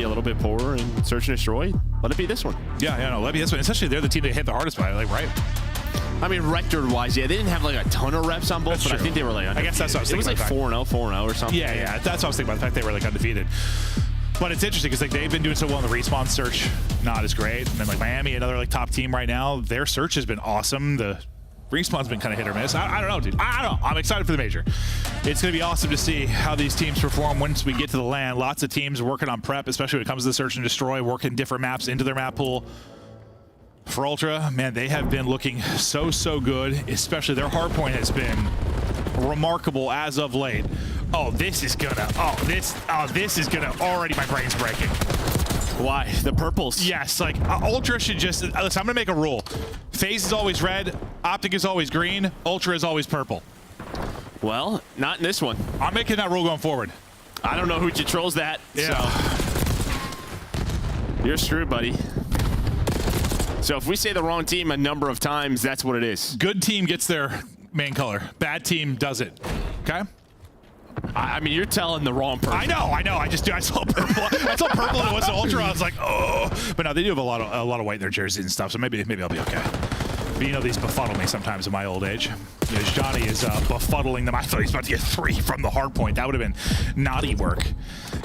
a little bit poorer in Search and Destroy, let it be this one. Yeah, no, let it be this one. Especially they're the team that hit the hardest by, like, right? I mean, record-wise, yeah, they didn't have like a ton of reps on both, That's but true. I think they were like undefeated. I guess that's what I was thinking. It was like 4-0, 4-0 or something. Yeah, that's what I was thinking about, the fact they were like undefeated. But it's interesting because like they've been doing so well in the respawn search, not as great. And then like Miami, another like top team right now, their search has been awesome. The respawn's been kind of hit or miss. I don't know, dude. I don't know. I'm excited for the major. It's going to be awesome to see how these teams perform once we get to the LAN. Lots of teams working on prep, especially when it comes to the Search and Destroy, working different maps into their map pool. For Ultra, man, they have been looking so good, especially their hardpoint has been remarkable as of late. This is gonna already, my brain's breaking. Why? The purples? Yes, like Ultra should just, listen, I'm gonna make a rule. FaZe is always red, Optic is always green, Ultra is always purple. Well, not in this one. I'm making that rule going forward. I don't know who controls that, yeah. So you're screwed, buddy. So if we say the wrong team a number of times, that's what it is. Good team gets their main color. Bad team does it. Okay? I mean, you're telling the wrong person. I know. I saw purple. I saw purple and it wasn't Ultra. I was like, oh. But no, they do have a lot of white in their jerseys and stuff, so maybe I'll be okay. But you know, these befuddle me sometimes in my old age. As Johnny is befuddling them. I thought he was about to get 3 from the hard point. That would have been naughty work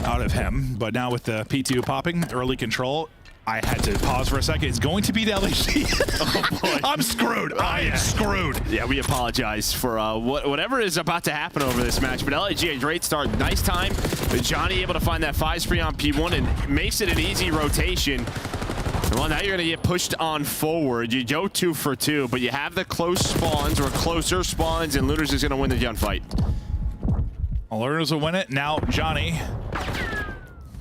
out of him. But now with the P2 popping, early control, I had to pause for a second. It's going to be the LAG. Oh boy. I'm screwed. I am screwed. Yeah, we apologize for whatever is about to happen over this match. But LAG, a great start. Nice time. Johnny able to find that 5 spree on P1 and makes it an easy rotation. Well, now you're going to get pushed on forward. You go 2 for 2, but you have the close spawns or closer spawns, and Looters is going to win the gunfight. Looters will win it. Now, Johnny,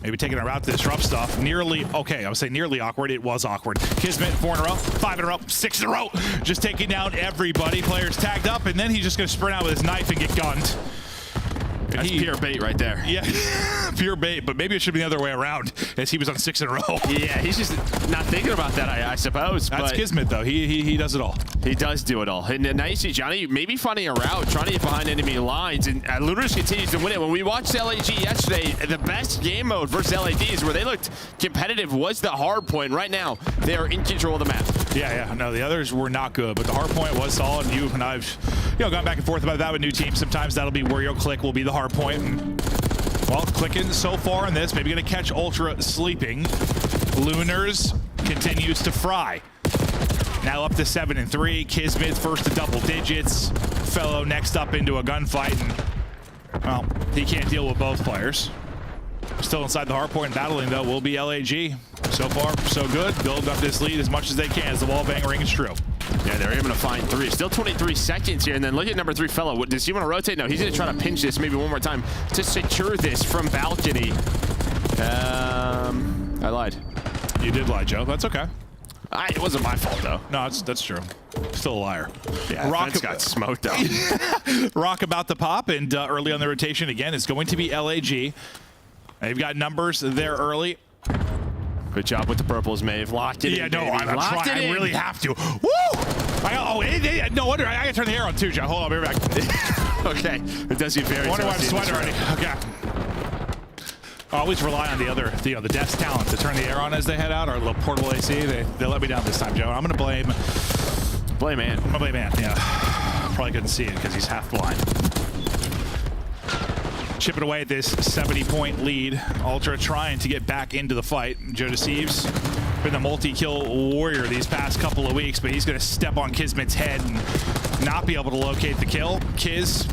maybe taking a route to disrupt stuff. Nearly, okay, I would say nearly awkward. It was awkward. Kismet, 4 in a row, 5 in a row, 6 in a row. Just taking down everybody. Players tagged up, and then he's just going to sprint out with his knife and get gunned. That's pure bait right there. Yeah, pure bait, but maybe it should be the other way around, as he was on 6 in a row. Yeah, he's just not thinking about that, I suppose. That's Kismet, though. He does it all. He does do it all. And now you see Johnny maybe finding a route, trying to get behind enemy lines, and Looters continues to win it. When we watched LAG yesterday, the best game mode versus LADs, where they looked competitive, was the hard point. Right now, they are in control of the map. Yeah. No, the others were not good, but the hard point was solid. You and I've, gone back and forth about that with new teams. Sometimes that'll be where you'll click will be the hard point. And, well, clicking so far in this, maybe going to catch Ultra sleeping. Lunars continues to fry. Now up to 7 and 3. Kismet first to double digits. Fellow next up into a gunfight, and well, he can't deal with both players. Still inside the hardpoint battling, though, will be LAG. So far, so good. Build up this lead as much as they can as the wall bang rings true. Yeah, they're able to find 3. Still 23 seconds here, and then look at number 3, Fellow. Does he want to rotate? No, he's going to try to pinch this maybe one more time to secure this from balcony. I lied. You did lie, Joe. That's okay. It wasn't my fault, though. No, that's true. Still a liar. Yeah, Rock got smoked out. Rock about to pop, and early on the rotation again is going to be LAG. They've got numbers there early. Good job with the purples, Maeve. Locked it in. Yeah, no, I'm trying. I really have to. Woo! No wonder. I gotta turn the air on too, Joe. Hold on, I'll be right back. Okay. It does get very wonder why I'm sweating already. Okay. I always rely on the desk talent to turn the air on as they head out. Our little portable AC. They let me down this time, Joe. I'm gonna blame Ant. I'm gonna blame Ant. Yeah. Probably couldn't see it because he's half blind. Chipping away at this 70-point lead. Ultra trying to get back into the fight. Joe Deceives been the multi-kill warrior these past couple of weeks, but he's going to step on Kismet's head and not be able to locate the kill. Kiz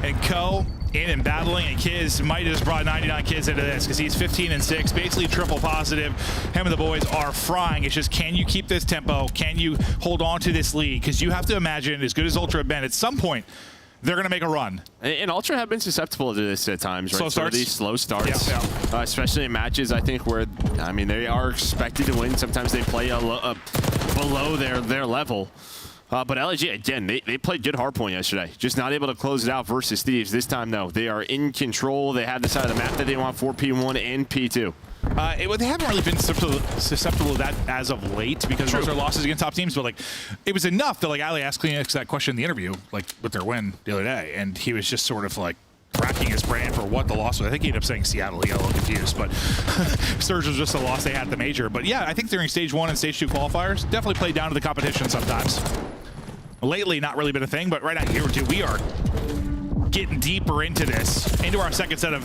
and Co. in and battling, and Kiz might have just brought 99 Kids into this because he's 15 and 6, basically triple positive. Him and the boys are frying. It's just, can you keep this tempo? Can you hold on to this lead? Because you have to imagine, as good as Ultra have been, at some point, they're going to make a run. And Ultra have been susceptible to this at times, right? Slow starts. These slow starts. Yeah. Especially in matches, I think, where, I mean, they are expected to win. Sometimes they play below their level. But LAG, again, they played good hardpoint yesterday. Just not able to close it out versus Thieves. This time, though, they are in control. They have the side of the map that they want for P1 and P2. They haven't really been susceptible to that as of late because those are losses against top teams. But like, it was enough that like Ali asked Kleenex that question in the interview, like with their win the other day, and he was just sort of like, racking his brain for what the loss was. I think he ended up saying Seattle. He got a little confused, but Surge was just a loss they had at the major. But yeah, I think during Stage 1 and Stage 2 qualifiers, definitely played down to the competition sometimes. Lately, not really been a thing, but right now, here, dude, we are getting deeper into this, into our second set of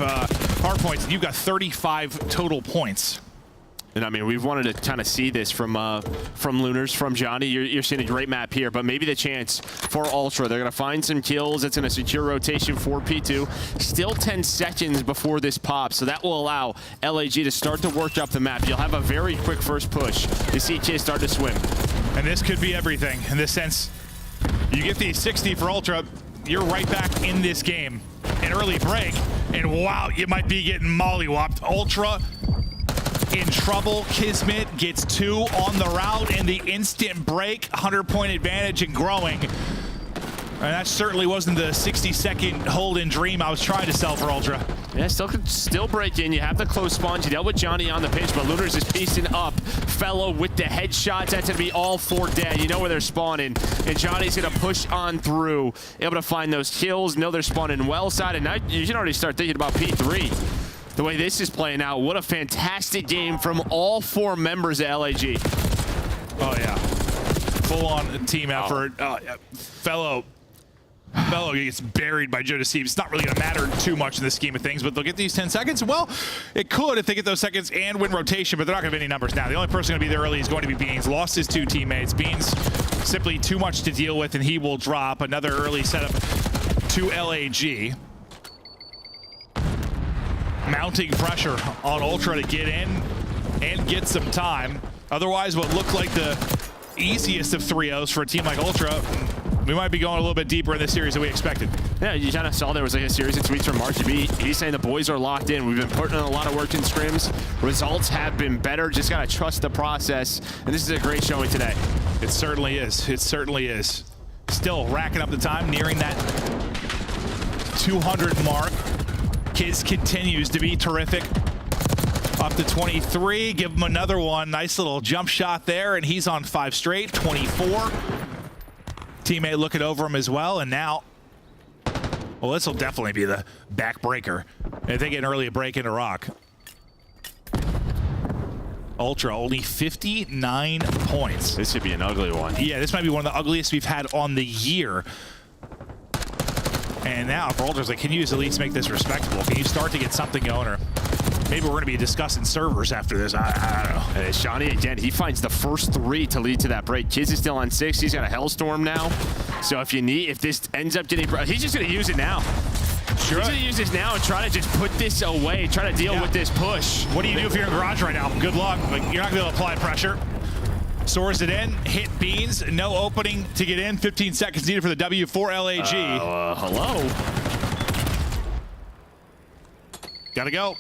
hard points. You've got 35 total points. And I mean, we've wanted to kind of see this from Lunars, from Johnny. You're seeing a great map here, but maybe the chance for Ultra. They're going to find some kills. It's in a secure rotation for P2. Still 10 seconds before this pops, so that will allow LAG to start to work up the map. You'll have a very quick first push. You see kids start to swim. And this could be everything in this sense. You get the 60 for Ultra, you're right back in this game. An early break, and wow, you might be getting mollywopped. Ultra in trouble. Kismet gets 2 on the route, and the instant break, 100-point advantage and growing. And that certainly wasn't the 60-second hold-in dream I was trying to sell for Ultra. Yeah, still break in. You have the close spawns. You dealt with Johnny on the pitch, but Lunars is piecing up. Fellow with the headshots. That's going to be all 4 dead. You know where they're spawning. And Johnny's going to push on through, able to find those kills. Know they're spawning well side, and now you can already start thinking about P3. The way this is playing out, what a fantastic game from all 4 members of LAG. Oh, yeah. Full-on team effort. Fellow gets buried by Joe Deceive. It's not really going to matter too much in the scheme of things, but they'll get these 10 seconds. Well, it could if they get those seconds and win rotation, but they're not going to have any numbers now. The only person going to be there early is going to be Beans. Lost his 2 teammates. Beans simply too much to deal with, and he will drop. Another early setup to LAG. Mounting pressure on Ultra to get in and get some time. Otherwise, what looked like the easiest of 3-0s for a team like Ultra, we might be going a little bit deeper in this series than we expected. Yeah, you kind of saw there was like a series of tweets from RGB. He's saying the boys are locked in. We've been putting in a lot of work in scrims. Results have been better. Just got to trust the process. And this is a great showing today. It certainly is. It certainly is. Still racking up the time, nearing that 200 mark. Kiz continues to be terrific. Up to 23, give him another one. Nice little jump shot there, and he's on 5 straight, 24. Teammate looking over him as well, and now, well, this will definitely be the backbreaker. If they get an early break into Rock. Ultra, only 59 points. This should be an ugly one. Yeah, this might be one of the ugliest we've had on the year. And now for Ultra's like, can you at least make this respectable? Can you start to get something going? Or maybe we're going to be discussing servers after this. I don't know. And Shawnee, again, he finds the first 3 to lead to that break. Kiz is still on 6. He's got a Hellstorm now. So if this ends up getting, he's just going to use it now. Sure. He's going to use this now and try to just put this away, try to deal with this push. What do you do if you're in garage right now? Good luck. Like, you're not going to be able to apply pressure. Soars it in, hit Beans, no opening to get in. 15 seconds needed for the W for LAG. Hello. Gotta go.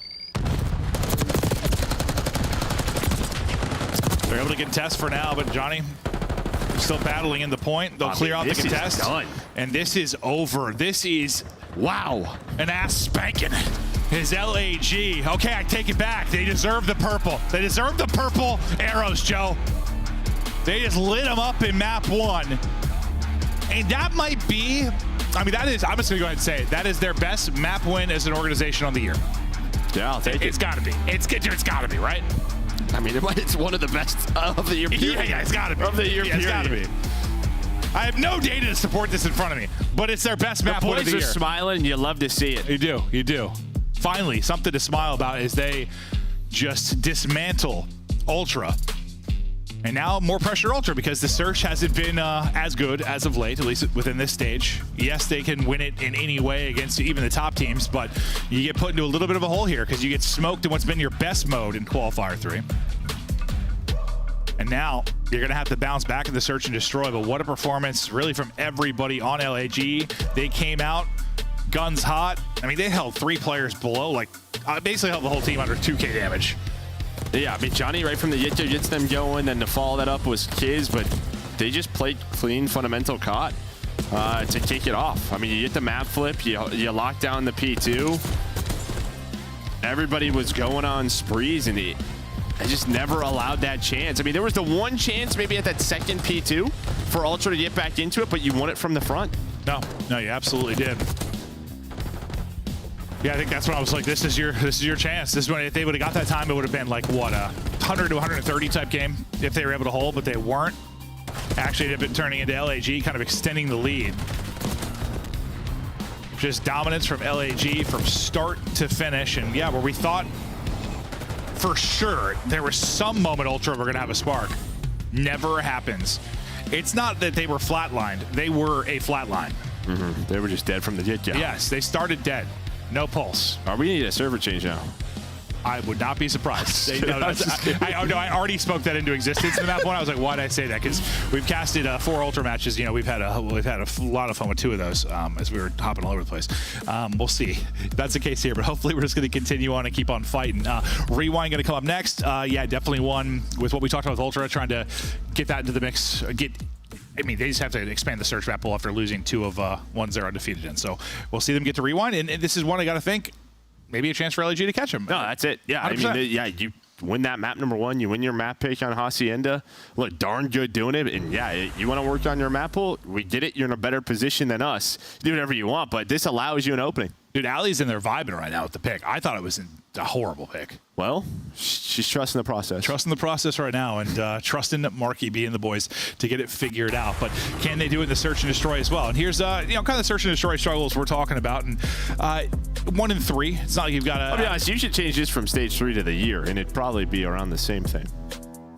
They're able to contest for now, but Johnny still battling in the point. They'll clear out the contest. Done. And this is over. This is, wow, an ass spanking. Is LAG. Okay, I take it back. They deserve the purple. They deserve the purple arrows, Joe. They just lit them up in map 1. And that might be, I mean, that is, I'm just going to go ahead and say it. That is their best map win as an organization on the year. Yeah, I'll take it. It's got to be. It's got to be, right? I mean, it's one of the best of the year period. Yeah, it's got to be. Of the year period. It's got to be. I have no data to support this in front of me, but it's their best map win of the year. The boys are smiling, and you love to see it. You do. You do. Finally, something to smile about as they just dismantle Ultra. And now more pressure Ultra because the search hasn't been as good as of late, at least within this stage. Yes, they can win it in any way against even the top teams, but you get put into a little bit of a hole here because you get smoked in what's been your best mode in Qualifier 3. And now you're going to have to bounce back in the search and destroy, but what a performance really from everybody on LAG. They came out guns hot. I mean, they held 3 players below, like basically held the whole team under 2K damage. Yeah, I mean, Johnny right from the get gets them going, and to follow that up was Kiz, but they just played clean fundamental COD to kick it off. I mean, you get the map flip, you lock down the P2. Everybody was going on sprees, and I just never allowed that chance. I mean, there was the one chance maybe at that second P2 for Ultra to get back into it, but you won it from the front. No, you absolutely did. Yeah, I think that's when I was like, this is your chance. This is when, if they would have got that time, it would have been like, what, a 100 to 130 type game if they were able to hold, but they weren't. Actually, they've been turning into LAG, kind of extending the lead. Just dominance from LAG from start to finish. And yeah, where we thought for sure there was some moment Ultra were going to have a spark. Never happens. It's not that they were flatlined. They were a flatline. They were just dead from the get-go. Yes, they started dead. No pulse. We need a server change now. I would not be surprised. I already spoke that into existence in that point. I was like, why did I say that? Because we've casted 4 Ultra matches. You know, we've had a lot of fun with 2 of those as we were hopping all over the place. We'll see. That's the case here, but hopefully we're just going to continue on and keep on fighting. Rewind going to come up next. Yeah, definitely one with what we talked about with Ultra, trying to get that into the mix. I mean, they just have to expand the search map pool after losing 2 of ones they're undefeated in. So we'll see them get to Rewind, and this is one I got to think. Maybe a chance for LAG to catch him. No, that's it. Yeah, 100%. I mean, yeah, you win that map number 1, you win your map pick on Hacienda. Look, darn good doing it. And yeah, you want to work on your map pool? We get it. You're in a better position than us. Do whatever you want, but this allows you an opening. Dude, Allie's in there vibing right now with the pick. I thought it was a horrible pick. Well, she's trusting the process. Trusting the process right now, and trusting Marky B and the boys to get it figured out. But can they do it in the search and destroy as well? And here's kind of the search and destroy struggles we're talking about. And 1 in 3. It's not like you've got to. I'll be honest. You should change this from stage 3 to the year, and it'd probably be around the same thing.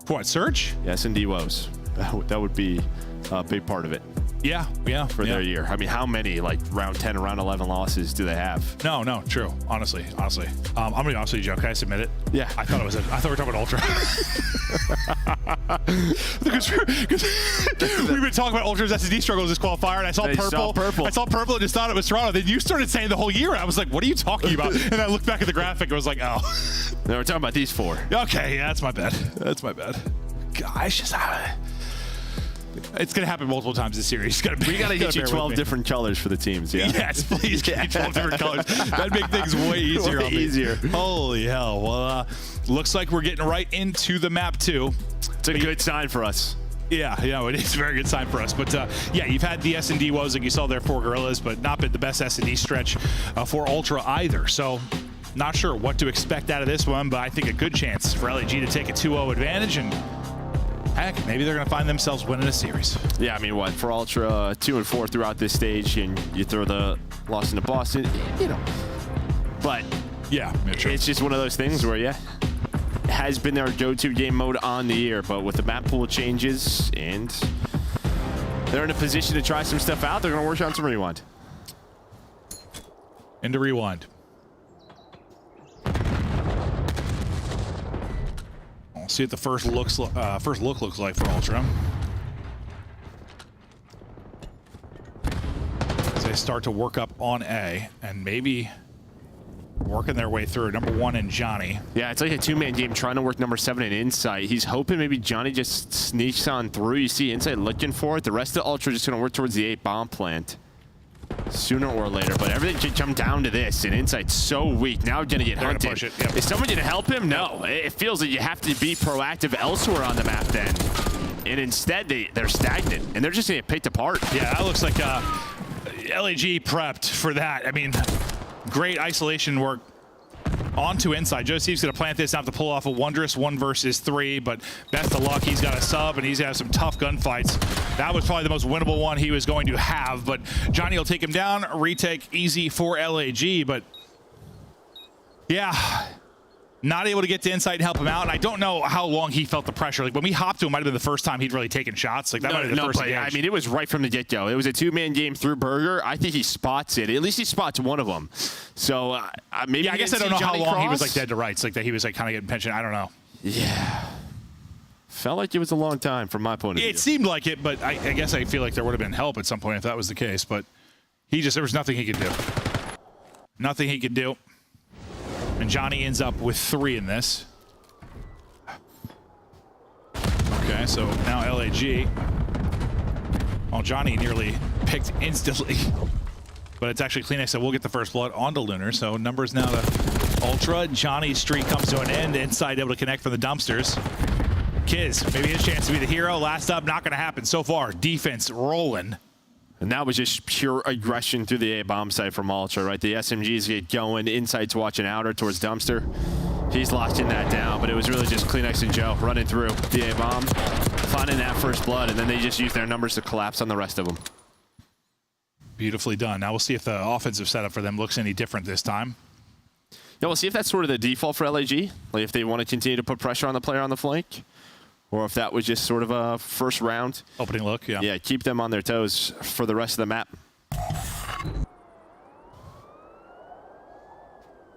For what, search? Yes, and woes. That would be a big part of it. Yeah. For their year. I mean, how many, like, round 10 and round 11 losses do they have? No, true. Honestly. I'm going to be honest with you, Joe. Can I submit it? Yeah. I thought we were talking about Ultra. Because we've been talking about Ultra's SSD struggles this qualifier, and I saw purple. I saw purple and just thought it was Toronto. Then you started saying the whole year, and I was like, what are you talking about? And I looked back at the graphic and was like, oh. No, we're talking about these 4. Okay, yeah, that's my bad. Gosh, just it's going to happen multiple times this series. We got to get you 12 different colors for the teams, yeah? Yes, please get me 12 different colors. That'd make things way easier on me. Easier. Holy hell. Well, looks like we're getting right into the map, too. It's a good sign for us. Yeah, it is a very good sign for us. But, yeah, you've had the S&D woes, like you saw there for Gorillas, but not been the best S&D stretch for Ultra either. So not sure what to expect out of this one, but I think a good chance for LAG to take a 2-0 advantage, and heck, maybe they're going to find themselves winning a series. Yeah, I mean, what, for Ultra, 2 and 4 throughout this stage, and you throw the loss into Boston, you know. But yeah, it's just one of those things where, yeah, it has been their go-to game mode on the year, but with the map pool changes and they're in a position to try some stuff out, they're going to work on some Rewind. Into Rewind. We'll see what the first look looks like for Ultra. As they start to work up on A and maybe working their way through. Number 1 and Johnny. Yeah, it's like a 2-man game trying to work number 7 in Insight. He's hoping maybe Johnny just sneaks on through. You see Insight looking for it. The rest of Ultra just going to work towards the 8 bomb plant sooner or later, but everything should come down to this, and Insight's so weak. Now going to get hunted. Push it. Yep. Is someone going to help him? No. It feels that you have to be proactive elsewhere on the map then. And instead, they're stagnant, and they're just going to get picked apart. Yeah, that looks like LAG prepped for that. I mean, great isolation work onto Inside. Joseph's going to plant this, have to pull off a wondrous 1 versus 3, but best of luck. He's got a sub, and he's going to have some tough gunfights. That was probably the most winnable one he was going to have, but Johnny will take him down. Retake easy for LAG, but yeah, not able to get to Insight and help him out. And I don't know how long he felt the pressure. Like when we hopped to him, might have been the first time he'd really taken shots. Like that might have been the first but I mean, it was right from the get-go. It was a 2-man game through Burger. I think he spots it. At least he spots one of them. So maybe. Yeah, I guess I don't know how long he was like dead to rights. Like that he was like kind of getting pension. I don't know. Yeah. Felt like it was a long time from my point of view. It seemed like it, but I guess I feel like there would have been help at some point if that was the case. But there was nothing he could do. Nothing he could do. And Johnny ends up with 3 in this. Okay, so now LAG. Well, Johnny nearly picked instantly. But it's actually Kleenex that will get the first blood onto Lunar. So numbers now to Ultra. Johnny's streak comes to an end. Inside able to connect from the dumpsters. Kiz, maybe his chance to be the hero. Last up, not going to happen so far. Defense rolling. And that was just pure aggression through the A-bomb site from Ultra, right? The SMGs get going, Insight's watching outer towards Dumpster. He's locking that down, but it was really just Kleenex and Joe running through the A-bomb, finding that first blood, and then they just use their numbers to collapse on the rest of them. Beautifully done. Now we'll see if the offensive setup for them looks any different this time. Yeah, we'll see if that's sort of the default for LAG, like if they want to continue to put pressure on the player on the flank, or if that was just sort of a first round. Opening look, yeah. Yeah, keep them on their toes for the rest of the map.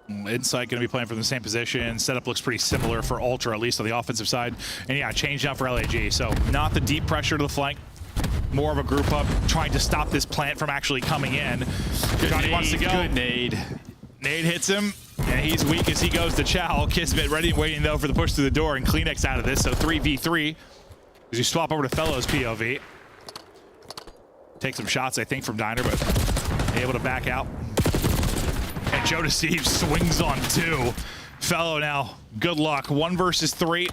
Insight going to be playing from the same position. Setup looks pretty similar for Ultra, at least on the offensive side. And yeah, change down for LAG. So not the deep pressure to the flank. More of a group up, trying to stop this plant from actually coming in. Johnny wants to go. Good nade. Nade hits him, and he's weak as he goes to Chow. Kismet ready and waiting, though, for the push through the door, and Kleenex out of this, so 3v3. As you swap over to Fellows POV. Take some shots, I think, from Diner, but able to back out. And Joe Deceives swings on 2. Fellow now, good luck. 1 versus 3.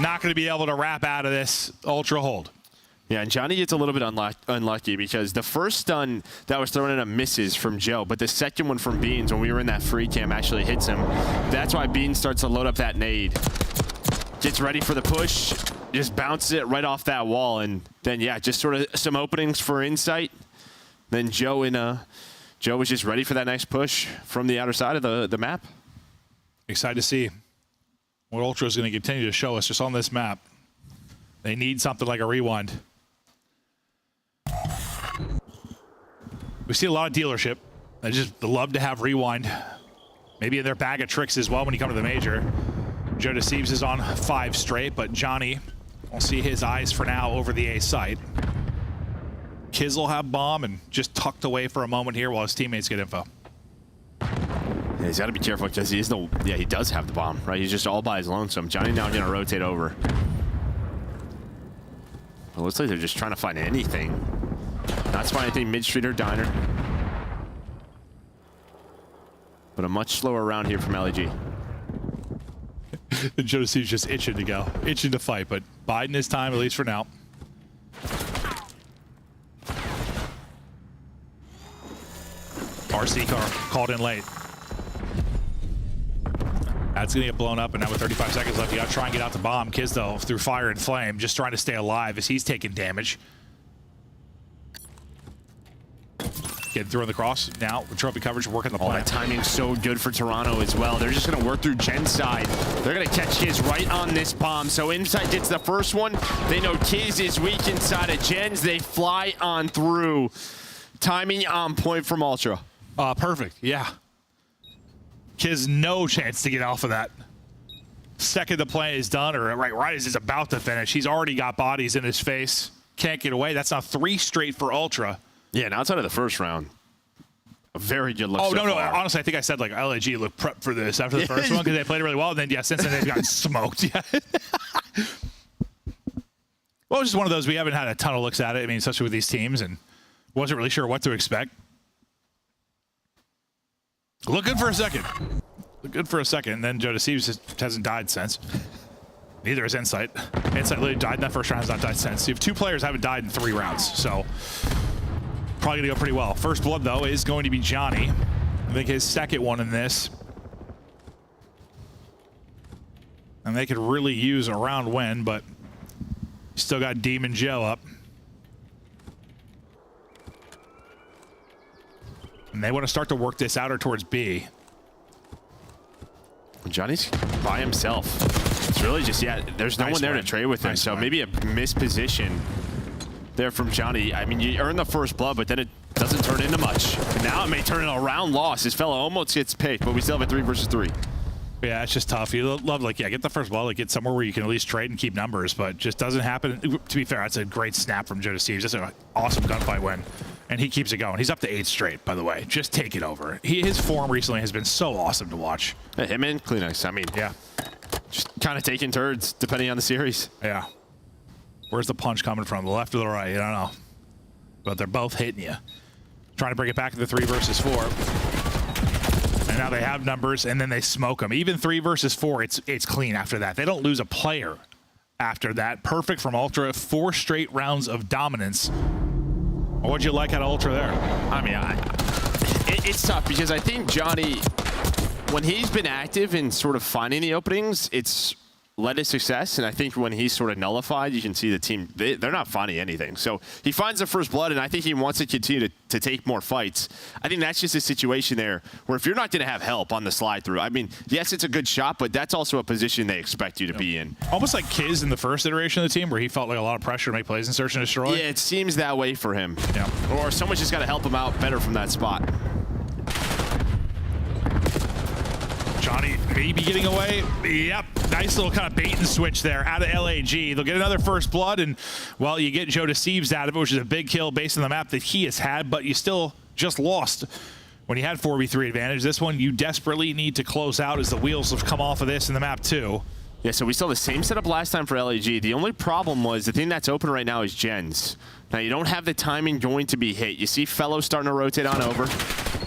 Not going to be able to wrap out of this Ultra hold. Yeah, and Johnny gets a little bit unlucky because the first stun that was thrown in a misses from Joe, but the second one from Beans when we were in that free cam actually hits him. That's why Beans starts to load up that nade. Gets ready for the push, just bounces it right off that wall, and then, yeah, just sort of some openings for Insight. Then Joe was just ready for that next push from the outer side of the map. Excited to see what Ultra is going to continue to show us just on this map. They need something like a rewind. We see a lot of dealership. They just love to have rewind. Maybe in their bag of tricks as well when you come to the major. Joe Deceives is on 5 straight, but Johnny will see his eyes for now over the A site. Kiz will have bomb and just tucked away for a moment here while his teammates get info. Yeah, he's got to be careful because he does have the bomb, right? He's just all by his lonesome. Johnny now going to rotate over. It looks like they're just trying to find anything. Not find anything mid-street or diner. But a much slower round here from LAG. Joe Deceives just itching to go. Itching to fight, but biding his time, at least for now. RC car called in late. That's going to get blown up, and now with 35 seconds left, you got to try and get out the bomb. Kiz, though, through fire and flame, just trying to stay alive as he's taking damage. Getting through on the cross. Now, with trophy coverage, working the plant. That timing's so good for Toronto as well. They're just going to work through Gen's side. They're going to catch Kiz right on this bomb. So Insight gets the first one. They know Kiz is weak inside of Gen's. They fly on through. Timing on point from Ultra. Perfect, yeah. Kiz no chance to get off of that. Second the play is done, or right as it's about to finish, he's already got bodies in his face. Can't get away. That's now 3 straight for Ultra. Yeah, and outside of the first round, a very good look. Oh, so no. far. Honestly, I think I said like LAG looked prepped for this after the first one because they played it really well. And then, yeah, since then they've gotten smoked. Yeah. Well, it's just one of those. We haven't had a ton of looks at it. I mean, especially with these teams, and wasn't really sure what to expect. Look good for a second. Look good for a second. And then Joe Deceives just hasn't died since. Neither is Insight. Insight literally died in that first round, has not died since. You have 2 players haven't died in 3 rounds, so probably gonna go pretty well. First blood, though, is going to be Johnny. I think his second one in this. And they could really use a round win, but still got Demon Joe up. And they want to start to work this outer towards B. Johnny's by himself. It's really just, there's no one there to trade with him. Nice so win. maybe a missed position there from Johnny. I mean, you earn the first blood, but then it doesn't turn into much. And now it may turn into a round loss. His fellow almost gets picked, but we still have a 3 versus 3. Yeah, it's just tough. You love, like, get the first blood, like, get somewhere where you can at least trade and keep numbers, but just doesn't happen. To be fair, that's a great snap from Joe Deceives. That's an awesome gunfight win. And he keeps it going. He's up to 8 straight, by the way. Just take it over. His form recently has been so awesome to watch. Him and Kleenex, I mean, yeah. Just kind of taking turds, depending on the series. Yeah. Where's the punch coming from? The left or the right? I don't know. But they're both hitting you. Trying to bring it back to the 3 versus 4. And now they have numbers, and then they smoke them. Even 3 versus 4, it's clean after that. They don't lose a player after that. Perfect from Ultra. 4 straight rounds of dominance. What'd you like out of Ultra there? I mean, it's tough because I think Johnny, when he's been active in sort of finding the openings, it's led to success. And I think when he's sort of nullified, you can see the team, they're not finding anything. So he finds the first blood, and I think he wants to continue to take more fights. I think that's just a situation there where if you're not going to have help on the slide through, I mean, yes, it's a good shot, but that's also a position they expect you to be in. Almost like Kiz in the first iteration of the team where he felt like a lot of pressure to make plays in search and destroy. Yeah, it seems that way for him. Yeah. Or someone's just got to help him out better from that spot. Johnny maybe getting away. Yep. Nice little kind of bait and switch there out of LAG. They'll get another first blood, and, well, you get Joe Deceives out of it, which is a big kill based on the map that he has had, but you still just lost when you had 4v3 advantage. This one you desperately need to close out as the wheels have come off of this in the map too. Yeah, so we saw the same setup last time for LAG. The only problem was the thing that's open right now is Gens. Now, you don't have the timing going to be hit. You see Fellow starting to rotate on over.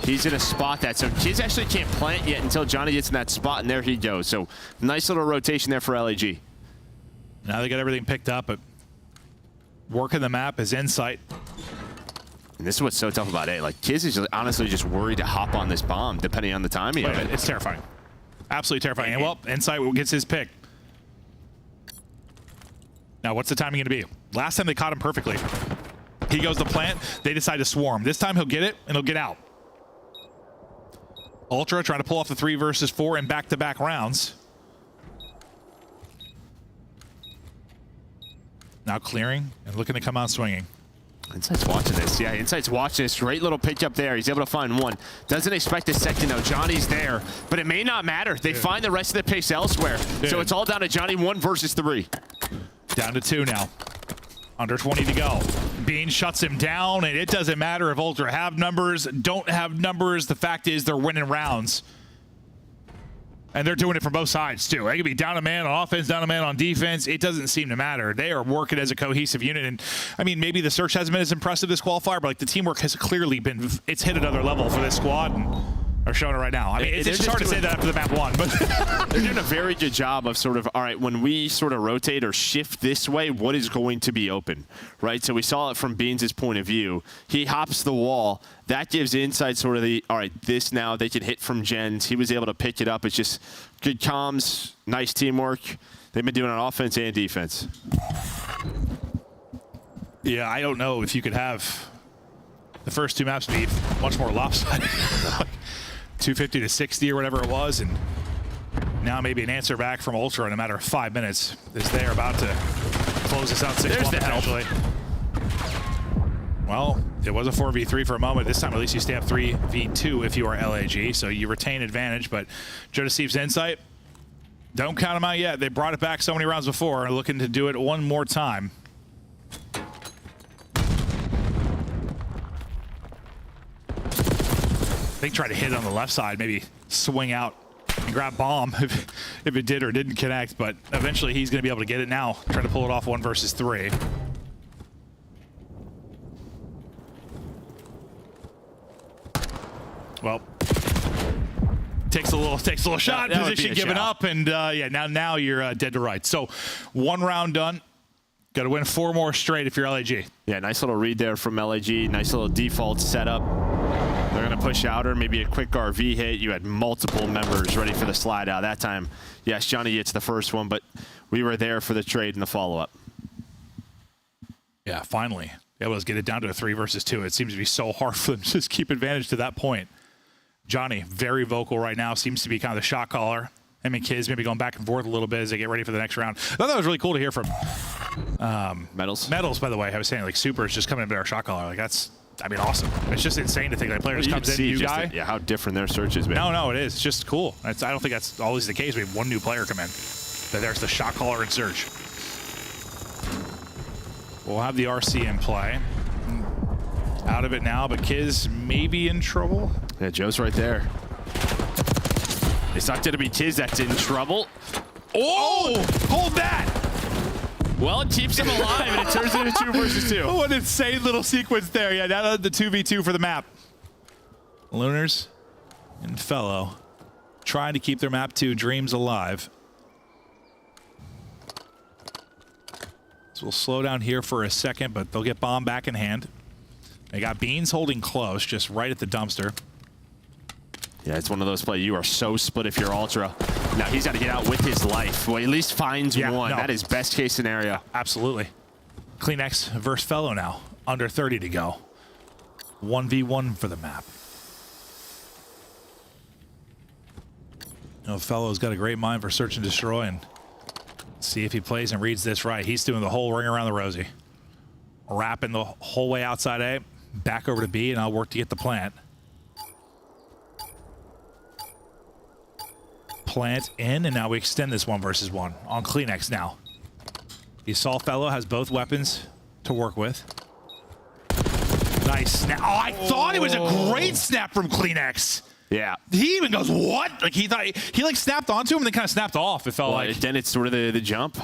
He's in a spot that, so Kiz actually can't plant yet until Johnny gets in that spot, and there he goes. So nice little rotation there for LAG. Now they got everything picked up, but working the map is Insight. And this is what's so tough about it. Like, Kiz is honestly just worried to hop on this bomb, depending on the timing of it. It's terrifying. Absolutely terrifying. And, well, Insight gets his pick. Now, what's the timing going to be? Last time they caught him perfectly. He goes to plant. They decide to swarm. This time he'll get it, and he'll get out. Ultra trying to pull off the 3 versus 4 in back-to-back rounds. Now clearing and looking to come out swinging. Insight's watching this. Yeah, Insight's watching this. Great little pick up there. He's able to find one. Doesn't expect a second, though. Johnny's there, but it may not matter. They find the rest of the picks elsewhere. So it's all down to Johnny 1 versus 3. Down to 2 now. Under 20 to go. Bean shuts him down, and it doesn't matter if Ultra have numbers, don't have numbers. The fact is they're winning rounds. And they're doing it from both sides, too. They could be down a man on offense, down a man on defense. It doesn't seem to matter. They are working as a cohesive unit. And, I mean, maybe the search hasn't been as impressive this qualifier, but, like, the teamwork has clearly been, it's hit another level for this squad. And they're showing it right now. I mean, it's just hard to say that after the map 1. But they're doing a very good job of sort of, all right, when we sort of rotate or shift this way, what is going to be open, right? So we saw it from Beans' point of view. He hops the wall. That gives Insight sort of the, all right, this now they can hit from Gens. He was able to pick it up. It's just good comms, nice teamwork. They've been doing it on offense and defense. Yeah, I don't know if you could have the first 2 maps be much more lopsided. 250 to 60 or whatever it was, and now maybe an answer back from Ultra in a matter of 5 minutes as they are about to close this out 6-1 potentially. Well, it was a 4v3 for a moment. This time at least you stay up 3v2 if you are LAG, so you retain advantage, but Joe Deceives Insight, don't count them out yet. They brought it back so many rounds before and looking to do it one more time. I think try to hit on the left side, maybe swing out and grab bomb if it did or didn't connect, but eventually he's going to be able to get it now. Try to pull it off 1 versus 3. Well, takes a little shot, position given up, and yeah, now you're dead to rights. So 1 round done. Got to win 4 more straight if you're LAG. Yeah, nice little read there from LAG. Nice little default setup. They're going to push outer, maybe a quick RV hit. You had multiple members ready for the slide out. That time, yes, Johnny gets the first one, but we were there for the trade and the follow-up. Yeah, finally. Able to get it down to a 3 versus 2. It seems to be so hard for them to just keep advantage to that point. Johnny, very vocal right now, seems to be kind of the shot caller. Him and Kiz maybe going back and forth a little bit as they get ready for the next round. I thought that was really cool to hear from Metals, by the way. I was saying, like, Super is just coming into our shot caller. Like, that's, I mean, awesome. It's just insane to think like player just comes in, new guy. Yeah, how different their search is, man. No, it is. It's just cool. I don't think that's always the case. We have 1 new player come in. But there's the shot caller and search. We'll have the RC in play. Out of it now, but Kiz may be in trouble. Yeah, Joe's right there. It's not going to be Kiz that's in trouble. Oh! Hold that! Well, it keeps him alive, and it turns into 2 versus 2. What an insane little sequence there. Yeah, now the 2v2 for the map. Lunars and Fellow trying to keep their map 2 dreams alive. So we'll slow down here for a second, but they'll get bomb back in hand. They got Beans holding close, just right at the dumpster. Yeah, it's one of those plays. You are so split if you're Ultra. Now he's got to get out with his life. Well, he at least finds one. No. That is best case scenario. Absolutely. CleanX versus Fellow now. Under 30 to go. 1v1 for the map. You know, Fellow's got a great mind for search and destroy, and see if he plays and reads this right. He's doing the whole ring around the rosy. Wrapping the whole way outside A, back over to B, and I'll work to get the plant. Plant in, and now we extend this 1 versus 1 on CleanX now. You saw Fellow has both weapons to work with. Nice snap. Oh, I thought it was a great snap from CleanX. Yeah. He even goes, what? Like he thought he like snapped onto him and then kind of snapped off. It felt like. Then it's sort of the jump.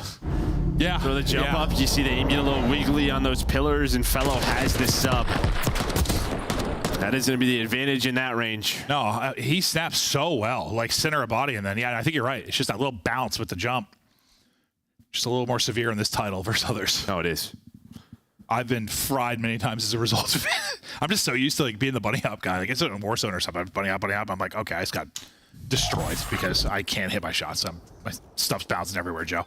Yeah. Sort of the jump up. You see the aim get a little wiggly on those pillars, and Fellow has this sub. That is going to be the advantage in that range. No, he snaps so well, like center of body, and then, yeah, I think you're right. It's just that little bounce with the jump. Just a little more severe in this title versus others. No, it is. I've been fried many times as a result of it. I'm just so used to like being the bunny hop guy. Like it's in Warzone or something. Bunny hop. I'm like, okay, I just got destroyed because I can't hit my shots. My stuff's bouncing everywhere, Joe.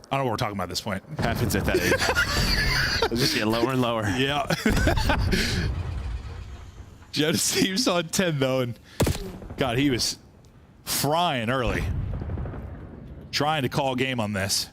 I don't know what we're talking about at this point. Happens at that age. It'll just get lower and lower. Yeah. Joe seems on 10 though, and God, he was frying early. Trying to call game on this.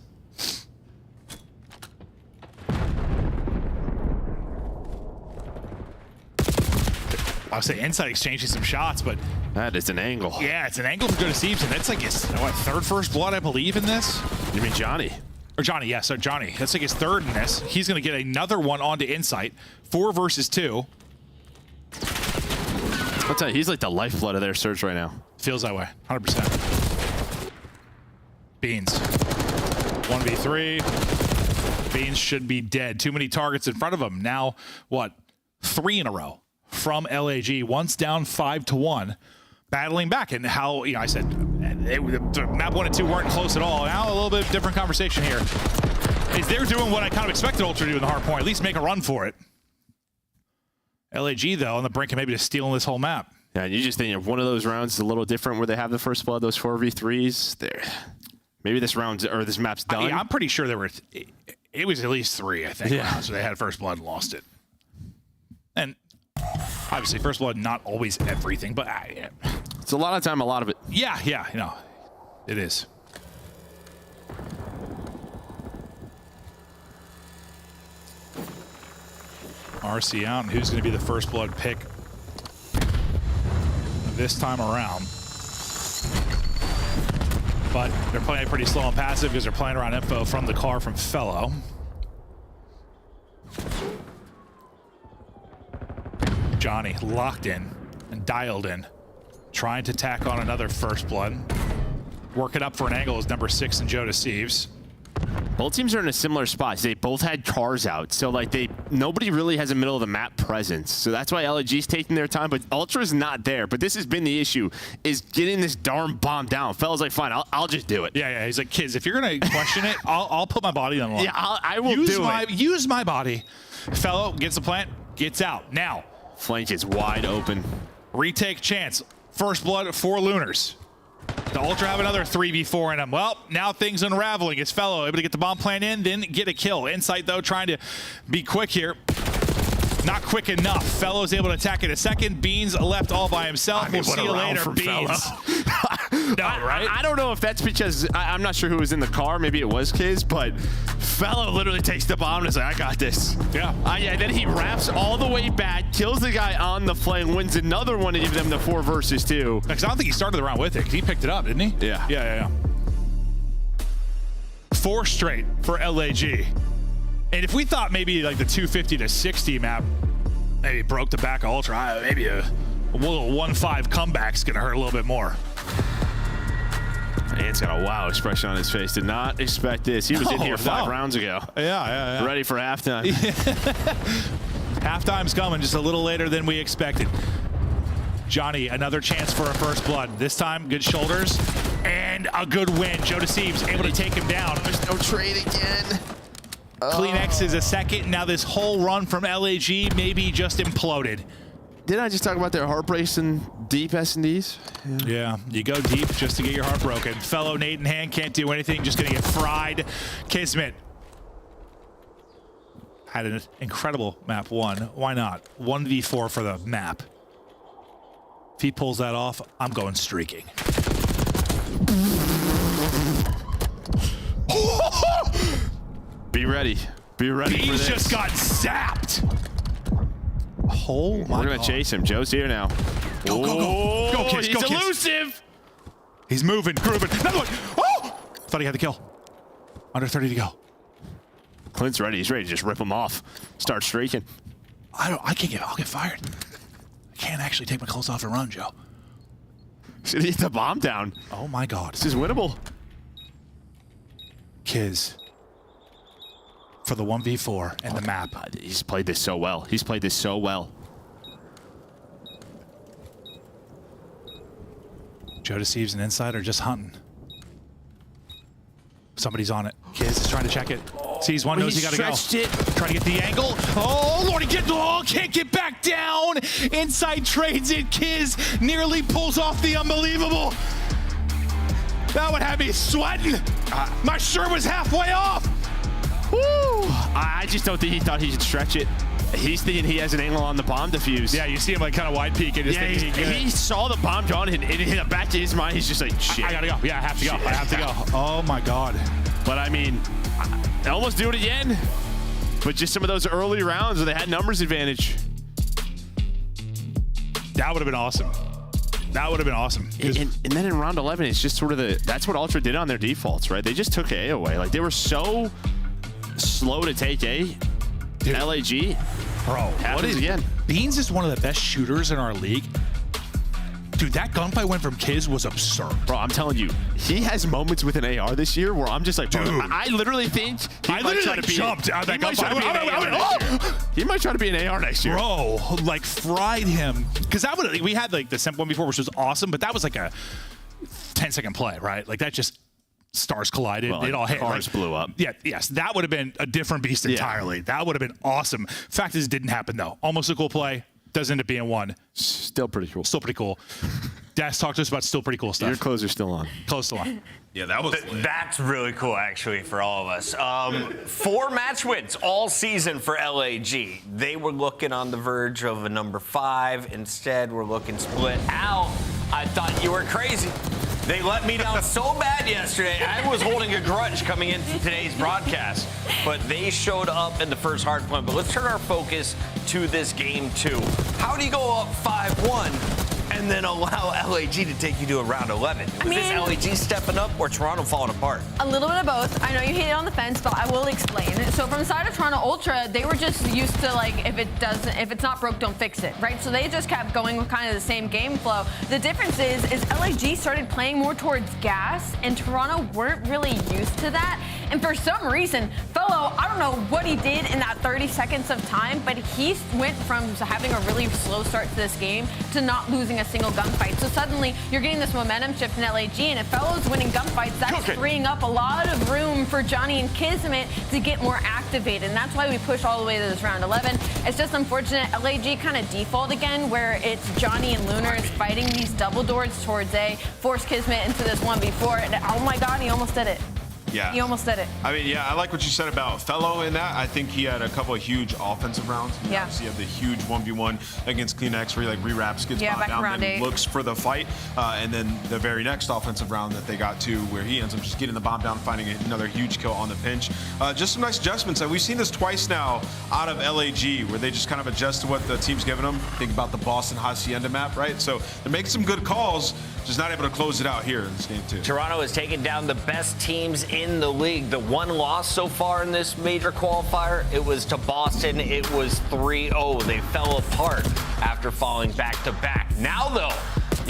I would say Insight exchanging some shots, but that is an angle. Yeah, it's an angle for Joe Steves, and that's like his third first blood, I believe, in this. You mean Johnny? Or Johnny, yeah, so Johnny. That's like his third in this. He's going to get another one onto Insight. 4 versus 2. I'll tell you, he's like the lifeblood of their search right now. Feels that way, 100%. Beans. 1v3. Beans should be dead. Too many targets in front of him. Now, what? 3 in a row from LAG. Once down 5-1. Battling back. And how, you know, I said, map 1 and 2 weren't close at all. Now a little bit different conversation here. Is they're doing what I kind of expected Ultra to do in the hard point, at least make a run for it. LAG, though, on the brink of maybe just stealing this whole map. Yeah, and you just think if one of those rounds is a little different where they have the first blood, those 4v3s, there. Maybe this round or this map's done. Yeah, I'm pretty sure there were. It was at least 3, I think. Yeah. So they had first blood and lost it. And obviously, first blood not always everything, but yeah. It's a lot of time, a lot of it. Yeah, you know, it is. RC out, and who's going to be the first blood pick this time around? But they're playing pretty slow and passive because they're playing around info from the car from Fellow. Johnny locked in and dialed in, trying to tack on another first blood. Working up for an angle is number 6 and Joe Steves. Both teams are in a similar spot. They both had cars out, so like nobody really has a middle of the map presence. So that's why LG's taking their time, but Ultra's not there. But this has been the issue, is getting this darn bomb down. Fella's like, fine, I'll just do it. Yeah. He's like, kids, if you're gonna question it, I'll put my body on the line. Yeah, I will use my body. Fellow gets the plant, gets out. Now, flank is wide open. Retake chance. First blood for Lunars. The Ultra have another 3v4 in them. Well, now things unraveling. It's Fellow able to get the bomb plant in, then get a kill. Insight, though, trying to be quick here. Not quick enough. Fellow's able to attack in a second. Beans left all by himself. We'll see you later, Beans. No, right? I don't know if that's because I'm not sure who was in the car. Maybe it was Kiz, but Fellow literally takes the bomb and is like, I got this. Yeah. Yeah. Then he wraps all the way back, kills the guy on the flank, wins another one to give them the 4 versus 2. Because I don't think he started the round with it, because he picked it up, didn't he? Yeah. Yeah. 4 straight for LAG. And if we thought maybe like the 250 to 60 map maybe broke the back of Ultra, maybe a little 1-5 comeback's gonna hurt a little bit more. Ant's got a wow expression on his face. Did not expect this. He was in here 5 rounds ago. Yeah. Ready for halftime. Halftime's coming just a little later than we expected. Johnny, another chance for a first blood. This time, good shoulders and a good win. Joe Steves able to take him down. There's no trade again. Kleenex is a second. Now this whole run from LAG maybe just imploded. Didn't I just talk about their heart racing deep S&Ds? Yeah, you go deep just to get your heart broken. Fellow Nate in hand can't do anything, just gonna get fried. Kismet had an incredible map 1. Why not? 1v4 for the map. If he pulls that off, I'm going streaking. Be ready. Be ready for this. He's just got zapped. Oh my God. We're going to chase him. Joe's here now. Go, go, go. Go, Kiss. He's Go, Kiss. elusive. He's moving, grooving. Another one. Oh! Thought he had the kill. Under 30 to go. Clint's ready. He's ready to just rip him off. Start streaking. I can't get, I'll get fired. I can't actually take my clothes off and run, Joe. Should he hit the bomb down? Oh my God. This is winnable. Kiz for the 1v4 and the map. He's played this so well. He's played this so well. Joe deceives an insider just hunting. Somebody's on it. Kiz is trying to check it. Sees one, knows he gotta go. It. Trying to get the angle. Oh, Lord, can't get back down. Inside trades it. Kiz nearly pulls off the unbelievable. That would have me sweating. My shirt was halfway off. Woo! I just don't think he thought he should stretch it. He's thinking he has an angle on the bomb defuse. Yeah, you see him like kind of wide peek and just he saw the bomb drawn and it hit the back to his mind. He's just like, shit. I gotta go. Yeah, I have to go. I have to go. Oh my God. But I mean, I almost do it again. But just some of those early rounds where they had numbers advantage. That would have been awesome. That would have been awesome. And then in round 11, it's just sort of that's what Ultra did on their defaults, right? They just took A away. Like, they were so slow to take A. Dude. LAG. Bro, what is again? Beans is one of the best shooters in our league. Dude, that gunfight went from Kiz was absurd. Bro, I'm telling you, he has moments with an AR this year where I'm just like, bro, I literally think he might try to be jumped out of that gunfight. He might try to be an AR next year. Bro, like fried him. Because that would we had like the simple one before, which was awesome, but that was like a 10-second play, right? Like that just stars collided. Well, it all hit. Cars blew up. Yeah, yes, that would have been a different beast entirely. That would have been awesome. Fact is, it didn't happen though. Almost a cool play. Does end up being one. Still pretty cool. Still pretty cool. Dax, talk to us about still pretty cool stuff. Your clothes are still on. Close to on. Yeah, that was that's really cool, actually, for all of us. 4 match wins all season for LAG. They were looking on the verge of a number 5. Instead, we're looking split out. I thought you were crazy. They let me down so bad yesterday. I was holding a grudge coming into today's broadcast, but they showed up in the first hard point. But let's turn our focus to this game 2. How do you go up 5-1? And then allow LAG to take you to a round 11. Was this LAG stepping up or Toronto falling apart? A little bit of both. I know you hit it on the fence, but I will explain. So from the side of Toronto Ultra, they were just used to like if it's not broke, don't fix it, right? So they just kept going with kind of the same game flow. The difference is LAG started playing more towards gas, and Toronto weren't really used to that. And for some reason, Fellow, I don't know what he did in that 30 seconds of time, but he went from having a really slow start to this game to not losing a single gunfight. So suddenly, you're getting this momentum shift in LAG, and if Fellow's winning gunfights, that's freeing up a lot of room for Johnny and Kismet to get more activated. And that's why we push all the way to this round 11. It's just unfortunate LAG kind of default again, where it's Johnny and Lunars fighting these double doors towards A, force Kismet into this 1v4, and oh my God, he almost did it. Yeah. He almost did it. I mean, yeah, I like what you said about Fellow in that. I think he had a couple of huge offensive rounds. Yeah. Obviously, you have the huge 1v1 against Kleenex where he like re-wraps, gets bombed down, around then 8. looks for the fight. And then the very next offensive round that they got to where he ends up just getting the bomb down, finding another huge kill on the pinch. Just some nice adjustments. We've seen this twice now out of LAG where they just kind of adjust to what the team's giving them. Think about the Boston Hacienda map, right? So they're making some good calls, just not able to close it out here in this game too. Toronto has taken down the best teams in the league. The one loss so far in this major qualifier, it was to Boston. It was 3-0. They fell apart after falling back to back. Now though,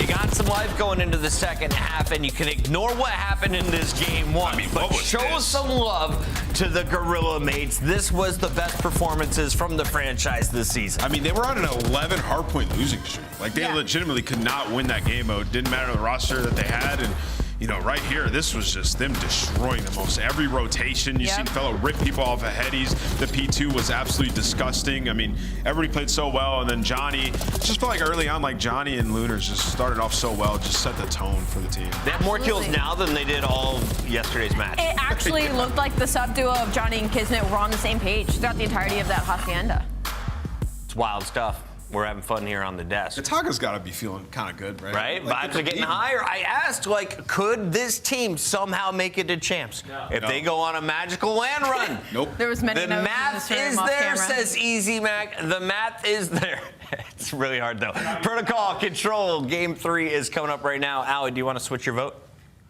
you got some life going into the second half, and you can ignore what happened in this game 1. But show some love to the Gorilla mates. This was the best performances from the franchise this season. I mean, they were on an 11 hardpoint losing streak. Like, they legitimately could not win that game mode. Didn't matter the roster that they had. And, you know, right here, this was just them destroying the most. Every rotation, you seen fellow rip people off of headies. The P2 was absolutely disgusting. I mean, everybody played so well, and then Johnny, it just felt like early on, like Johnny and Lunars just started off so well, just set the tone for the team. They have more kills now than they did all of yesterday's match. It actually looked like the sub duo of Johnny and Kismet were on the same page throughout the entirety of that hacienda. It's wild stuff. We're having fun here on the desk. Itaga's got to be feeling kind of good, right? Right? Like Vibes are getting higher. I asked, like, could this team somehow make it to champs? No. If they go on a magical land run. Nope. There was many The math is there, says Easy Mac. The math is there. It's really hard, though. Protocol Control, Game 3 is coming up right now. Allie, do you want to switch your vote?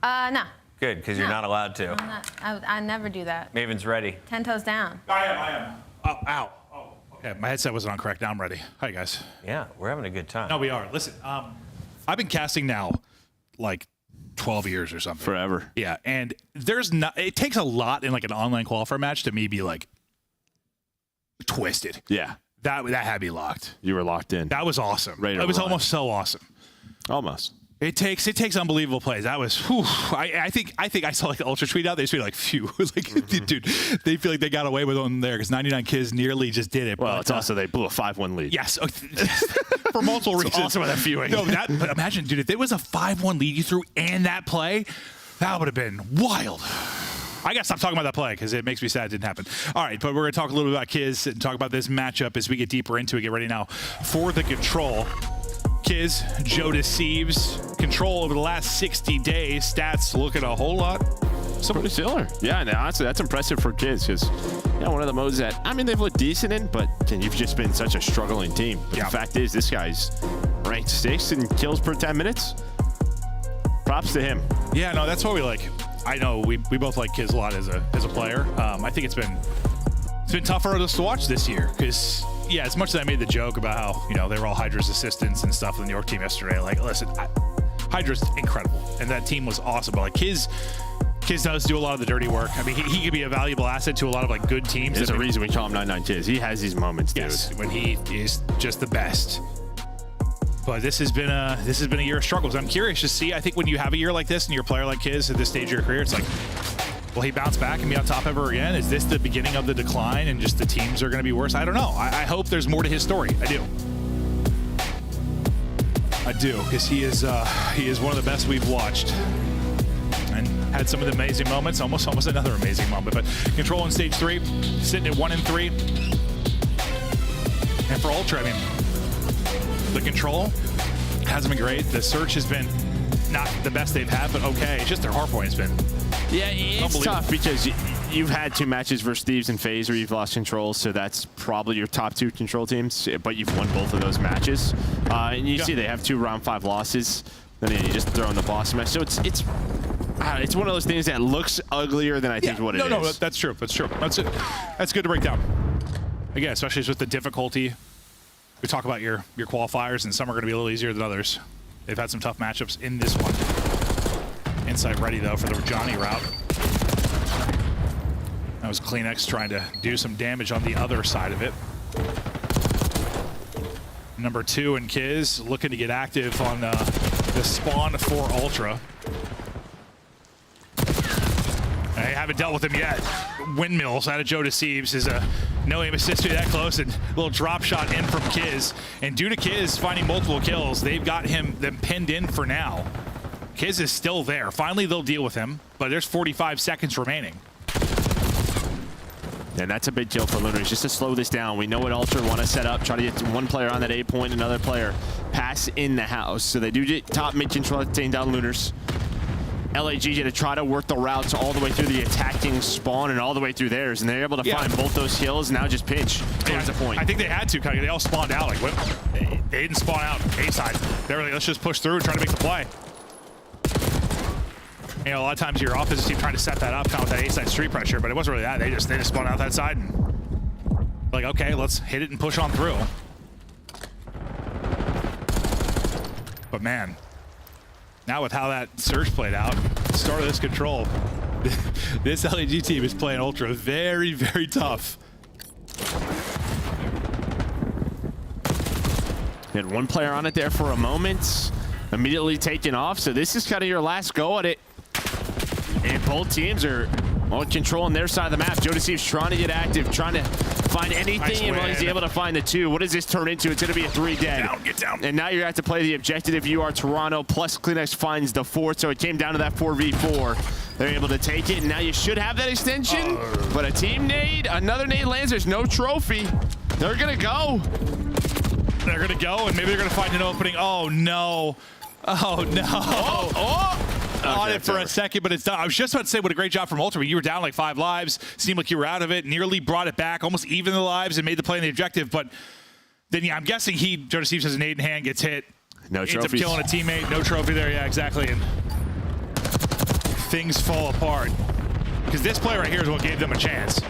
No. Good, because you're not allowed to. I never do that. Maven's ready. 10 toes down. I am. Oh, ow. Yeah, my headset wasn't on correct. Now I'm ready. Hi, guys. Yeah, we're having a good time. No, we are. Listen, I've been casting now like 12 years or something. Forever. Yeah, and there's not. It takes a lot in like an online qualifier match to me be like twisted. Yeah. That had to be locked. You were locked in. That was awesome. Ready to It was run. almost so awesome. Almost. It takes unbelievable plays. That was, whew, I think I saw like the Ultra tweet out. They just tweeted like, phew. Like, dude, they feel like they got away with one there because 99 Kids nearly just did it. Well, but, it's also they blew a 5-1 lead. yes, for multiple reasons. Also with that viewing. No, but imagine, dude, if it was a 5-1 lead you threw and that play, that would have been wild. I gotta stop talking about that play because it makes me sad it didn't happen. All right, but we're gonna talk a little bit about Kiz and talk about this matchup as we get deeper into it. Get ready now for the control. Kiz, Joe deceives. Control over the last 60 days. Stats looking a whole lot. Pretty similar. Yeah, and honestly, that's impressive for Kids because one of the modes that, I mean, they've looked decent in, but you've just been such a struggling team. But the fact is, this guy's ranked 6th in kills per 10 minutes. Props to him. Yeah, no, that's what we like. I know we both like Kiz a lot as a player. I think it's been tough for us to watch this year because, yeah, as much as I made the joke about how, they were all Hydra's assistants and stuff in the New York team yesterday, like, listen, Hydra's incredible, and that team was awesome. But, like, Kiz does do a lot of the dirty work. I mean, he could be a valuable asset to a lot of, like, good teams. There's a reason we call him 99 Kiz. He has these moments, dude. Yes, when he is just the best. But this has been a year of struggles. I'm curious to see. I think when you have a year like this and you're a player like Kiz at this stage of your career, it's like, will he bounce back and be on top ever again? Is this the beginning of the decline and just the teams are going to be worse? I don't know. I hope there's more to his story. I do, because he is one of the best we've watched and had some of the amazing moments. Almost another amazing moment. But Control in stage 3, sitting at 1-3. And for Ultra, I mean, the Control hasn't been great. The search has been not the best they've had, but okay. It's just their hardpoint has been. Yeah, it's tough because you've had 2 matches versus Thieves and FaZe where you've lost Control, so that's probably your top 2 Control teams, but you've won both of those matches. And you see they have 2 round 5 losses, then you just throw in the boss match. So it's one of those things that looks uglier than I think what it is. No, that's true. That's true. That's it. That's good to break down. Again, especially with the difficulty. We talk about your qualifiers, and some are going to be a little easier than others. They've had some tough matchups in this one. Insight ready, though, for the Johnny route. That was Kleenex trying to do some damage on the other side of it. Number 2 and Kiz looking to get active on the spawn for Ultra. I haven't dealt with him yet. Windmills out of Joe Deceives is a no-aim assist to that close, and a little drop shot in from Kiz. And due to Kiz finding multiple kills, they've got them pinned in for now. Kiz is still there. Finally, they'll deal with him, but there's 45 seconds remaining. And that's a big kill for Lunars, just to slow this down. We know what Ultra want to set up, try to get one player on that A point, another player pass in the house. So they do get top mid control to take down Lunars. LAG to try to work the routes all the way through the attacking spawn and all the way through theirs, and they're able to find both those kills. Now just pinch towards the point. I think they had to. They all spawned out. Like, what? They didn't spawn out A side. They were like, let's just push through and try to make the play. A lot of times your offensive team trying to set that up kind of with that A side street pressure, but it wasn't really that. They just spawned out that side and like, okay, let's hit it and push on through. But man, now with how that surge played out, start of this Control, this LAG team is playing Ultra very, very tough. Had one player on it there for a moment, immediately taken off. So this is kind of your last go at it. both teams are controlling their side of the map. Joe Deceiv's trying to get active, trying to find anything, and he's able to find the 2. What does this turn into? It's going to be a 3 dead. Get down. And now you're going to have to play the objective if you are Toronto, plus Kleenex finds the 4, so it came down to that 4v4. They're able to take it, and now you should have that extension, but a team nade, another nade lands, there's no trophy. They're going to go. They're going to go, and maybe they're going to find an opening. Oh, no. Oh, no. On it for a second, but it's done. I was just about to say what a great job from Ultra. You were down like 5 lives, seemed like you were out of it, nearly brought it back, almost even the lives, and made the play in the objective. But then, yeah, I'm guessing Joe Deceived has a nade in hand, gets hit. No ends trophies. up killing a teammate. No trophy there. Yeah, exactly. And things fall apart. Because this play right here is what gave them a chance.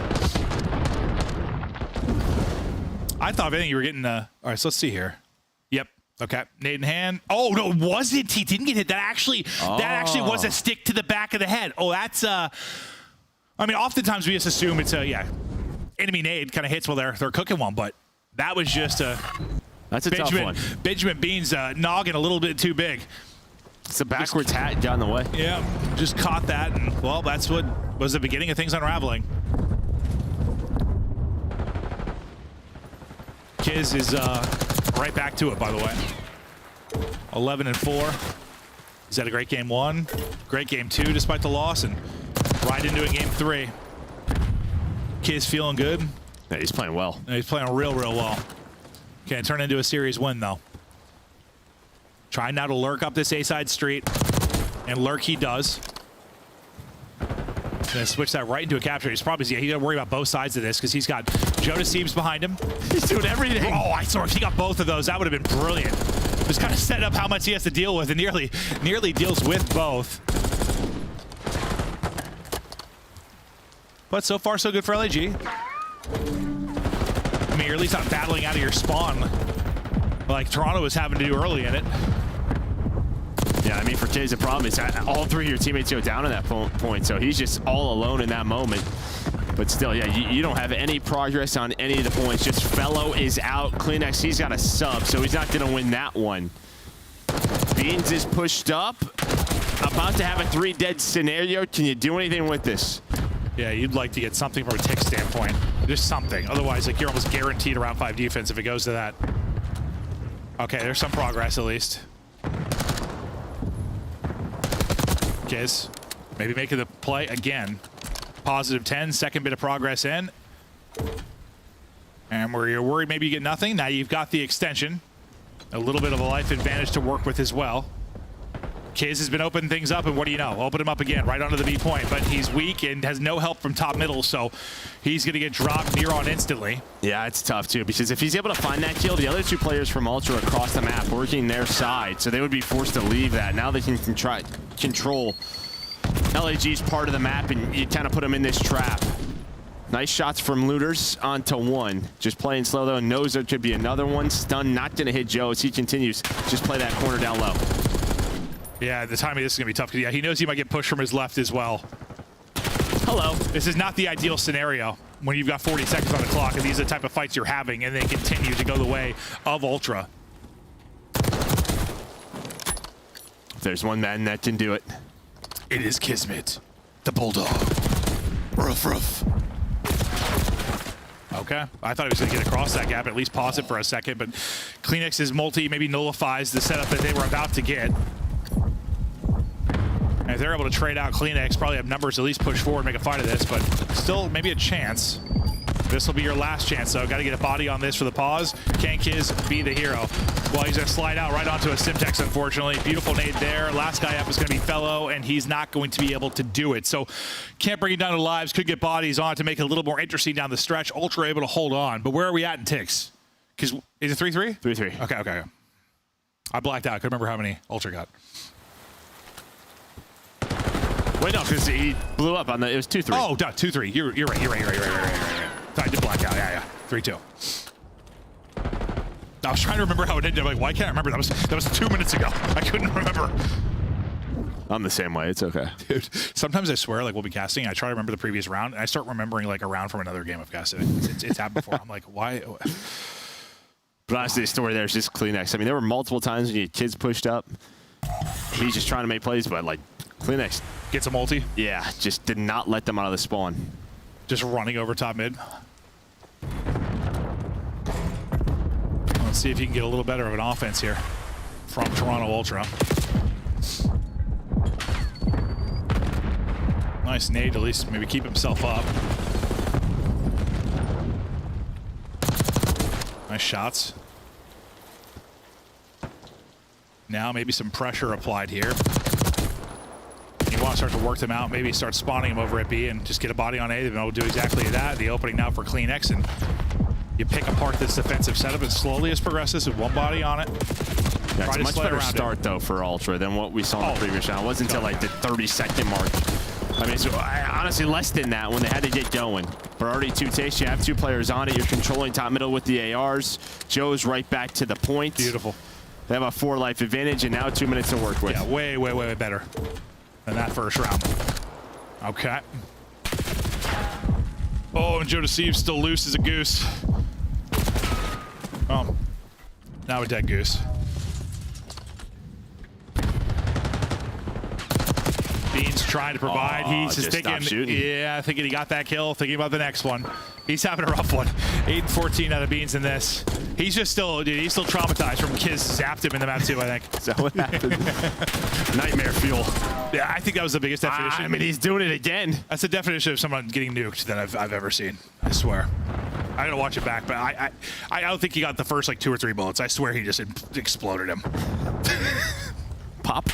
I thought, if anything, you were getting all right, so let's see here. Yep. Okay, nade in hand. Oh, no, was it? He didn't get hit. That actually was a stick to the back of the head. Oh, that's, I mean, oftentimes we just assume it's a, enemy nade kind of hits while they're cooking one, but that was just that's a tough one. Benjamin Bean's noggin a little bit too big. It's a backwards hat down the way. Yeah, just caught that, and, well, that's what was the beginning of things unraveling. Kiz is right back to it, by the way. 11-4. He's had a great game 1, great game 2 despite the loss, and right into it game 3. Kiz feeling good. Yeah, he's playing well. Yeah, he's playing real well. Can turn into a series win, though. Trying now to lurk up this A-side street, and lurk he does. Gonna switch that right into a capture. He's probably he got to worry about both sides of this because he's got Joe Deceived behind him. He's doing everything. Oh, I saw if he got both of those, that would have been brilliant. Just kind of set up how much he has to deal with, and nearly deals with both. But so far, so good for LAG. I mean, you're at least not battling out of your spawn like Toronto was having to do early in it. Yeah, I mean, for Kiz, the problem is all 3 of your teammates go down at that point, so he's just all alone in that moment. But still, yeah, you don't have any progress on any of the points. Just Fellow is out. Kleenex, he's got a sub, so he's not going to win that one. Beans is pushed up. About to have a 3 dead scenario. Can you do anything with this? Yeah, you'd like to get something from a tick standpoint. Just something. Otherwise, like, you're almost guaranteed around 5 defense if it goes to that. Okay, there's some progress at least. Kiz, maybe making the play again. Positive 10, second bit of progress in. And where you're worried maybe you get nothing, now you've got the extension. A little bit of a life advantage to work with as well. Kiz has been opening things up, and what do you know? Open him up again, right onto the B point, but he's weak and has no help from top middle, so he's going to get dropped near on instantly. Yeah, it's tough, too, because if he's able to find that kill, the other 2 players from Ultra across the map working their side, so they would be forced to leave that. Now they can control LAG's part of the map, and you kind of put them in this trap. Nice shots from Looters onto 1. Just playing slow, though, knows there could be another one. Stun not going to hit Joe as he continues. Just play that corner down low. Yeah, the timing of this is going to be tough. Yeah, he knows he might get pushed from his left as well. Hello. This is not the ideal scenario when you've got 40 seconds on the clock, and these are the type of fights you're having, and they continue to go the way of Ultra. If there's one man that can do it. It is Kismet, the Bulldog. Ruff, ruff. Okay, I thought he was going to get across that gap, at least pause it for a second, but Kleenex's multi maybe nullifies the setup that they were about to get. And if they're able to trade out Kleenex, probably have numbers to at least push forward, make a fight of this, but still maybe a chance. This will be your last chance, though. Got to get a body on this for the pause. Can Kiz be the hero? Well, he's going to slide out right onto a Simtex, unfortunately. Beautiful nade there. Last guy up is going to be Fellow, and he's not going to be able to do it. So can't bring it down to lives. Could get bodies on to make it a little more interesting down the stretch. Ultra able to hold on. But where are we at in ticks? Because is it 3-3? 3-3. Okay. I blacked out. I couldn't remember how many Ultra got. Wait, no, because he blew up on the. It was 2-3. Oh, 2-3. You're right. I did black out. Yeah. 3-2. I was trying to remember how it ended. I'm like, why can't I remember? That was 2 minutes ago. I couldn't remember. I'm the same way. It's okay. Dude, sometimes I swear, like, we'll be casting, I try to remember the previous round, and I start remembering, like, a round from another game of casting. It's happened before. I'm like, why? But honestly, the story there is just Kleenex. I mean, there were multiple times when you had kids pushed up. He's just trying to make plays, but, like, Kleenex Gets a multi. Yeah, just did not let them out of the spawn. Just running over top mid. Let's see if you can get a little better of an offense here from Toronto Ultra. Nice nade to at least maybe keep himself up. Nice shots. Now maybe some pressure applied here. You want to start to work them out, maybe start spawning them over at B and just get a body on A. They've been able to do exactly that. The opening now for Clean X, and you pick apart this defensive setup and slowly as progresses with one body on it. Yeah, it's a much better start though for Ultra than what we saw in the previous round. It wasn't until like the 30-second mark. I mean, so honestly less than that when they had to get going. But already 2 takes, you have 2 players on it. You're controlling top middle with the ARs. Joe's right back to the point. Beautiful. They have a 4 life advantage and now 2 minutes to work with. Yeah, way, way, way better than that first round. Okay. Oh, and Joe Deceive's still loose as a goose. Oh, now a dead goose. Beans trying to provide. He's just thinking, yeah, thinking he got that kill, thinking about the next one. He's having a rough one. 8 and 14 out of Beans in this. He's just still, dude, he's still traumatized from Kiz zapped him in the map too, I think. Is that what happened? Nightmare fuel. Yeah, I think that was the biggest definition. I mean, he's doing it again. That's the definition of someone getting nuked that I've ever seen. I swear. I gotta watch it back, but I don't think he got the first like 2 or 3 bullets. I swear he just exploded him. Pop.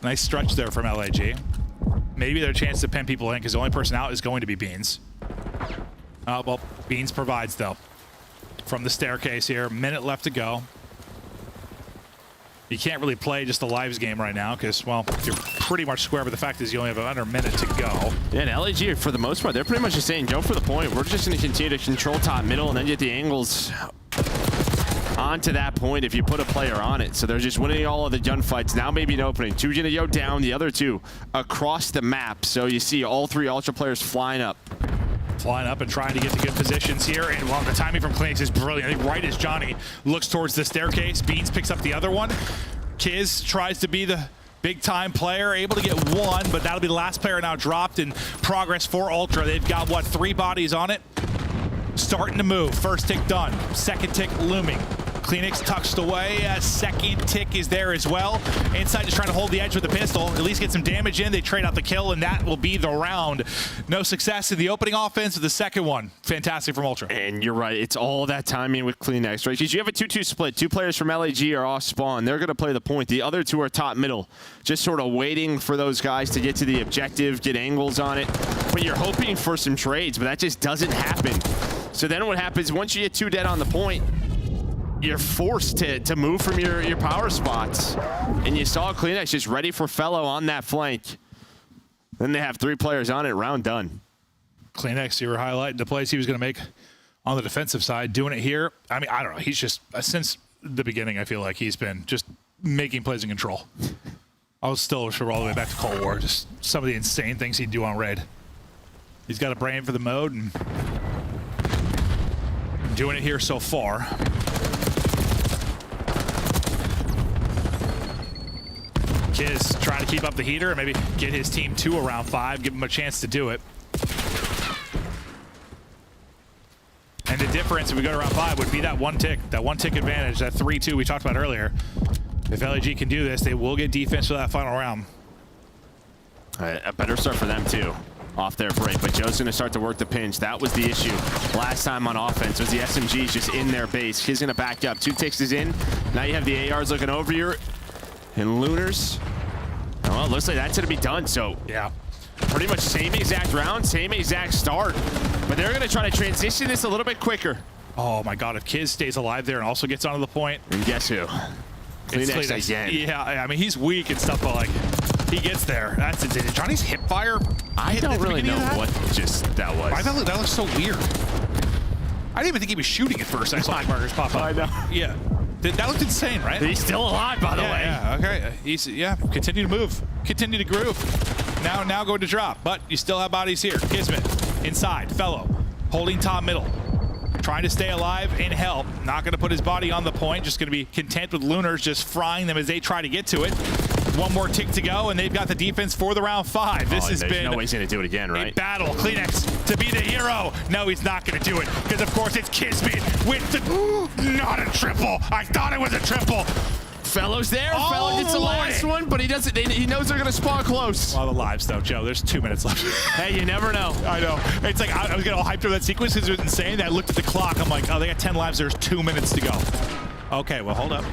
Nice stretch there from LAG. Maybe their chance to pin people in because the only person out is going to be Beans. Well, Beans provides though. From the staircase here, minute left to go. You can't really play just the lives game right now because, well, you're pretty much square, but the fact is you only have under a minute to go. Yeah, and LAG, for the most part, they're pretty much just saying, go for the point. We're just going to continue to control top middle and then get the angles onto that point if you put a player on it. So they're just winning all of the gunfights. Now maybe an opening. 2 going to go down, the other 2 across the map. So you see all 3 Ultra players flying up. Flying up and trying to get to good positions here. And well, the timing from Clean X is brilliant. I think right as Johnny looks towards the staircase, Beans picks up the other one. Kiz tries to be the big time player, able to get 1, but that'll be the last player now dropped in progress for Ultra. They've got, what, 3 bodies on it? Starting to move. First tick done. Second tick looming. Clean X tucked away. Second tick is there as well. Inside just trying to hold the edge with the pistol. At least get some damage in. They trade out the kill, and that will be the round. No success in the opening offense of the second one. Fantastic from Ultra. And you're right. It's all that timing with Clean X, right? Because you have a 2-2 split. 2 players from LAG are off spawn. They're going to play the point. The other 2 are top middle. Just sort of waiting for those guys to get to the objective, get angles on it. But you're hoping for some trades, but that just doesn't happen. So then what happens, once you get 2 dead on the point, you're forced to move from your power spots. And you saw Clean X just ready for Fellow on that flank. Then they have 3 players on it, round done. Clean X, you were highlighting the plays he was going to make on the defensive side, doing it here. I mean, I don't know. He's just, since the beginning, I feel like he's been just making plays in control. I was still sure all the way back to Cold War, just some of the insane things he'd do on raid. He's got a brain for the mode and doing it here so far. Kiz trying to keep up the heater and maybe get his team to around 5, give him a chance to do it. And the difference if we go to round 5 would be that 1 tick advantage, that 3-2 we talked about earlier. If LAG can do this, they will get defense for that final round. A better start for them too, off their break. But Joe's going to start to work the pinch. That was the issue last time on offense, was the SMGs just in their base. He's going to back up. 2 ticks is in. Now you have the ARs looking over you. And Lunars, well, it looks like that's going to be done. So yeah, pretty much same exact round, same exact start. But they're going to try to transition this a little bit quicker. Oh my God, if Kiz stays alive there and also gets onto the point. And guess who? Clean X again. Yeah, I mean, he's weak and stuff, but like, he gets there. That's it. Did Johnny's hip fire? I don't really know what just that was. I thought that looked so weird. I didn't even think he was shooting at first. I saw markers pop up. I know. Yeah. That looked insane, right? He's still alive, by the way. Yeah, okay. He's, continue to move. Continue to groove. Now going to drop, but you still have bodies here. Kismet, inside, Fellow, holding top middle. Trying to stay alive and help. Not going to put his body on the point. Just going to be content with Lunars just frying them as they try to get to it. one more tick to go, and they've got the defense for the round 5. This has been no way he's going to do it again, a right? battle. Kleenex to be the hero. No, he's not going to do it, because of course it's Kismet with the not a triple. I thought it was a triple. Fellows there. Oh, Fellow gets the last one, but he doesn't. He knows they're going to spawn close. A lot of lives, though, Joe. There's 2 minutes left. Hey, you never know. I know. It's like I was getting all hyped over that sequence because it was insane. That I looked at the clock. I'm like, oh, they got 10 lives. There's 2 minutes to go. Okay, well, hold up.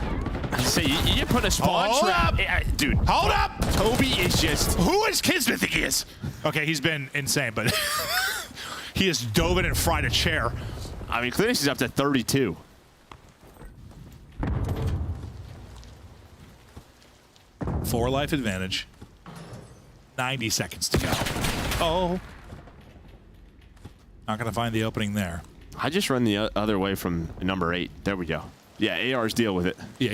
Say you put a spawn Hold trap. up. Yeah, dude, Hold up. Toby is just. Who is Kismet think he is? Okay, he's been insane, but he has dove in and fried a chair. I mean, Kleenex is up to 32. Four life advantage. 90 seconds to go. Oh. Not going to find the opening there. I just run the other way from number 8. There we go. Yeah, ARs deal with it. Yeah,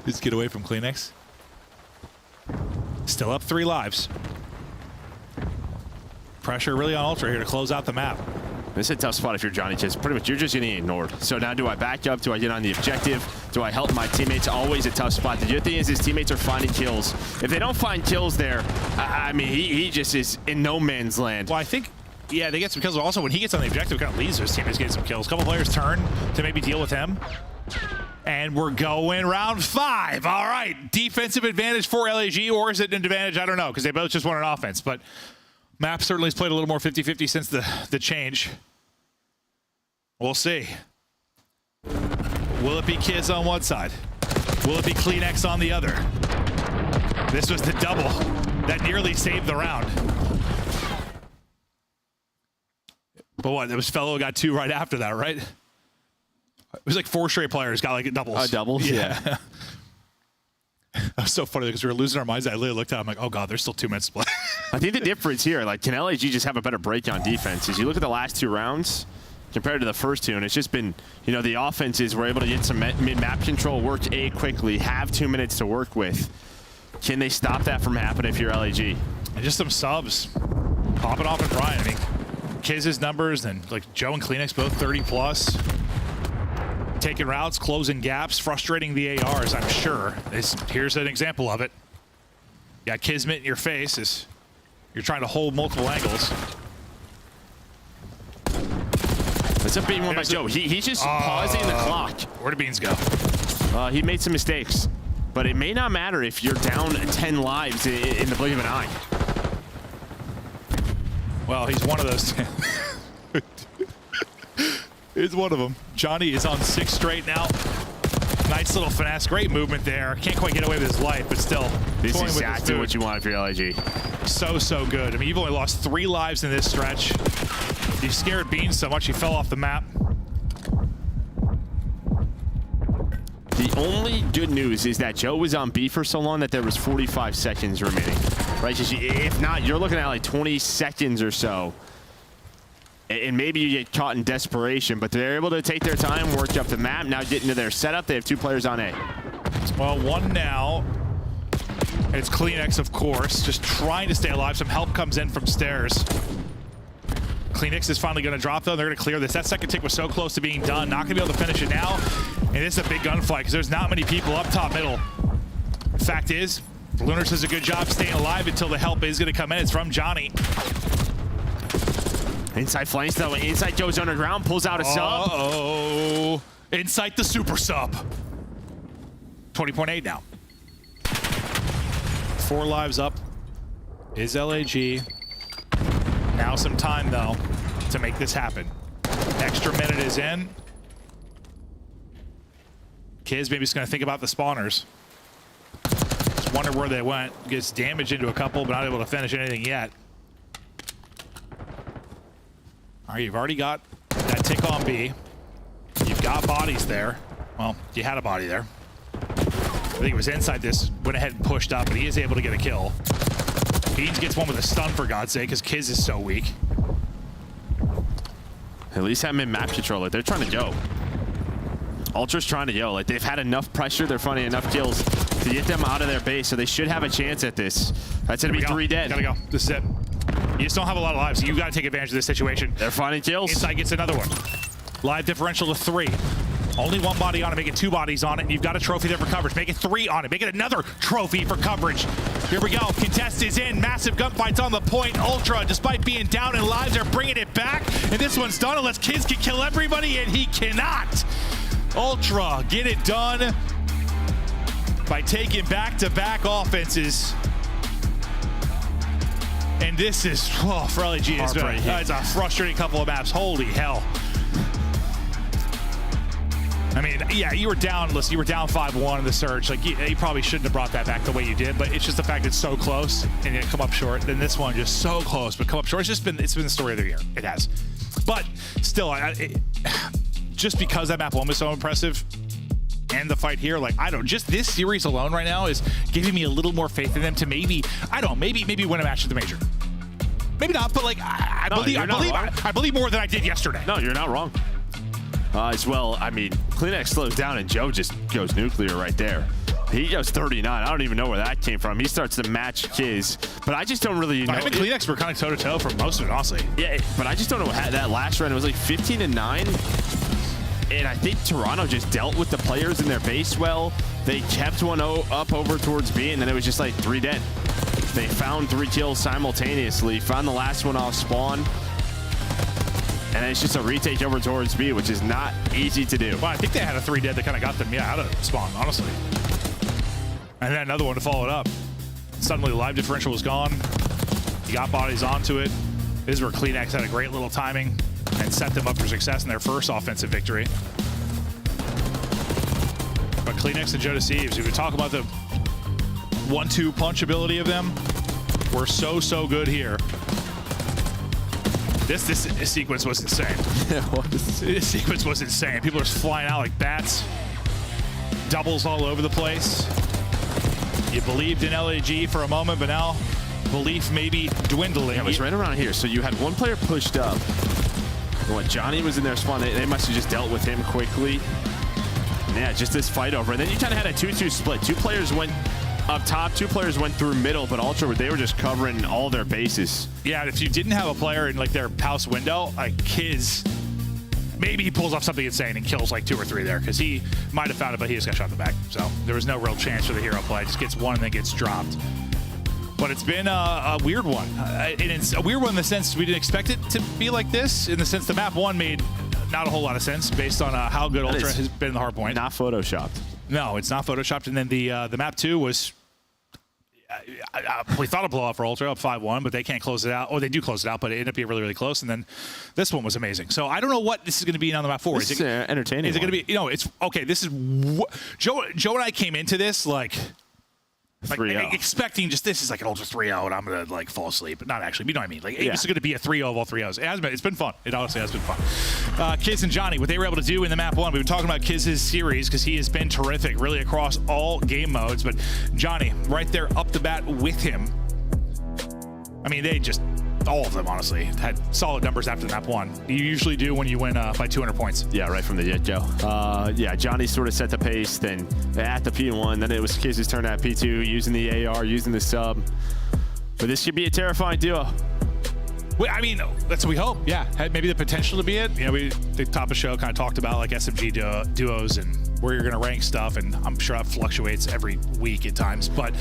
just get away from Kleenex. Still up 3 lives. Pressure really on Ultra here to close out the map. This is a tough spot if you're Johnny Chase. Pretty much, you're just getting ignored. So now do I back up? Do I get on the objective? Do I help my teammates? Always a tough spot. The good thing is his teammates are finding kills. If they don't find kills there, I mean, he just is in no man's land. Well, I think, yeah, they get some kills. Also, when he gets on the objective, it kind of leaves his teammates getting some kills. A couple players turn to maybe deal with him. And we're going round 5. All right, defensive advantage for LAG, or is it an advantage? I don't know, because they both just won an offense. But map certainly has played a little more 50-50 since the change. We'll see. Will it be Kiz on one side? Will it be Kleenex on the other? This was the double that nearly saved the round. But what, it was Fellow got 2 right after that, right? It was like 4 straight players got like doubles. Doubles? Yeah. That was so funny because we were losing our minds. I literally looked at it, I'm like, oh God, there's still 2 minutes to play. I think the difference here, like, can LAG just have a better break on defense? As you look at the last 2 rounds compared to the first 2, and it's just been, you know, the offenses were able to get some mid-map control, work A quickly, have 2 minutes to work with. Can they stop that from happening if you're LAG? And just some subs popping off in Brian. I mean, Kiz's numbers and like Joe and Kleenex both 30 plus. Taking routes, closing gaps, frustrating the ARs, I'm sure. Here's an example of it. You got Kismet in your face as you're trying to hold multiple angles. That's a big one by Joe. He's just pausing the clock. Where do beans go? He made some mistakes, but it may not matter if you're down 10 lives in the blink of an eye. Well, he's one of those. He's one of them. Johnny is on 6 straight now. Nice little finesse. Great movement there. Can't quite get away with his life, but still. This is exactly what you want if you're LAG. So good. I mean, you've only lost 3 lives in this stretch. You scared Beans so much he fell off the map. The only good news is that Joe was on B for so long that there was 45 seconds remaining. Right? If not, you're looking at like 20 seconds or so. And maybe you get caught in desperation, but they're able to take their time, work up the map, now get into their setup. They have 2 players on A. Well, 1 now. It's Kleenex, of course, just trying to stay alive. Some help comes in from stairs. Kleenex is finally going to drop, though. They're going to clear this. That second tick was so close to being done. Not going to be able to finish it now. And this is a big gunfight because there's not many people up top middle. Fact is, Lunars does a good job staying alive until the help is going to come in. It's from Johnny. Inside flanks, though. Inside Joe's underground, pulls out a sub. Uh-oh. Inside the super sub. 20.8 now. 4 lives up is LAG. Now some time, though, to make this happen. Extra minute is in. Kiz maybe just going to think about the spawners. Just wonder where they went. Gets damage into a couple, but not able to finish anything yet. All right, you've already got that tick on B. You've got bodies there. Well, you had a body there. I think it was inside this. Went ahead and pushed up, but he is able to get a kill. Beans gets one with a stun, for God's sake, because Kiz is so weak. At least have him in map control. Like, they're trying to go. Ultra's trying to go. Like, they've had enough pressure. They're finding enough kills to get them out of their base, so they should have a chance at this. That's going to be 3 dead. Gotta go. This is it. You just don't have a lot of lives, so you got to take advantage of this situation. They're finding kills. Inside gets another one. Live differential to 3. Only one body on it, make it 2 bodies on it, and you've got a trophy there for coverage. Make it 3 on it, make it another trophy for coverage. Here we go, contest is in, massive gunfights on the point. Ultra, despite being down in lives, are bringing it back, and this one's done unless Kids can kill everybody, and he cannot. Ultra get it done by taking back-to-back offenses. And this is, for LAG, it's a frustrating couple of maps. Holy hell. I mean, yeah, you were down 5-1 in the search. Like, you probably shouldn't have brought that back the way you did, but it's just the fact it's so close and you come up short. Then this one just so close, but come up short. It's been the story of the year. It has. But still, just because that map 1 was so impressive and the fight here, like, I don't, just this series alone right now is giving me a little more faith in them to maybe win a match at the major. Maybe not, but like, I believe more than I did yesterday. No, you're not wrong. As well, I mean, Kleenex slows down and Joe just goes nuclear right there. He goes 39. I don't even know where that came from. He starts to match Kiz, but I just don't really know. I think Kleenex were kind of toe-to-toe for most of it, honestly. Yeah, but I just don't know what that last run. It was like 15-9, and I think Toronto just dealt with the players in their base well. They kept 1-0 up over towards B, and then it was just like 3 dead. They found 3 kills simultaneously, found the last one off spawn, and it's just a retake over towards B, which is not easy to do. Well, I think they had a 3 dead that kind of got them, out of spawn, honestly. And then another one to follow it up. Suddenly the live differential was gone. You got bodies onto it. This is where Kleenex had a great little timing and set them up for success in their first offensive victory. But Kleenex and Joe Deceives, if we talk about the 1-2 punch ability of them, we're so good here. This sequence was insane. This sequence was insane. People are just flying out like bats. Doubles all over the place. You believed in LAG for a moment, but now belief may be dwindling. Yeah, it was right around here. So you had one player pushed up. When Johnny was in their spawn, they must have just dealt with him quickly. Yeah, just this fight over. And then you kind of had a 2-2 split. 2 players went up top, 2 players went through middle, but Ultra, they were just covering all their bases. Yeah, if you didn't have a player in like their house window, like Kiz, maybe he pulls off something insane and kills like 2 or 3 there, because he might have found it, but he just got shot in the back. So there was no real chance for the hero play. Just gets one and then gets dropped. But it's been a weird one. And it's a weird one in the sense we didn't expect it to be like this, in the sense the map 1 made not a whole lot of sense based on how good Ultra has been in the hardpoint. Not photoshopped. No, it's not photoshopped. And then the map 2 was, we thought a blowout for Ultra, up 5-1, but they can't close it out. Or they do close it out, but it ended up being really close. And then this one was amazing. So I don't know what this is going to be on the map 4. This is entertaining. Is it going to be, it's, okay, this is, Joe and I came into this like 3-0. Expecting just this is like an Ultra 3-0 and I'm going to like fall asleep. But not actually, you know what I mean? Like, this is going to be a 3-0 of all 3-0s. It has been, it's been fun. It honestly has been fun. Kiz and Johnny, what they were able to do in the map 1. We've been talking about Kiz's series because he has been terrific really across all game modes. But Johnny, right there up the bat with him. I mean, they just, all of them, honestly, had solid numbers after map 1. You usually do when you win by 200 points. Yeah, right from the get-go. Yeah, Johnny sort of set the pace, then at the P1, then it was Kiz's turn at P2, using the AR, using the sub. But this could be a terrifying duo. Well, I mean, that's what we hope. Yeah, had maybe the potential to be it. The top of the show kind of talked about like SMG duos and where you're going to rank stuff, and I'm sure that fluctuates every week at times. But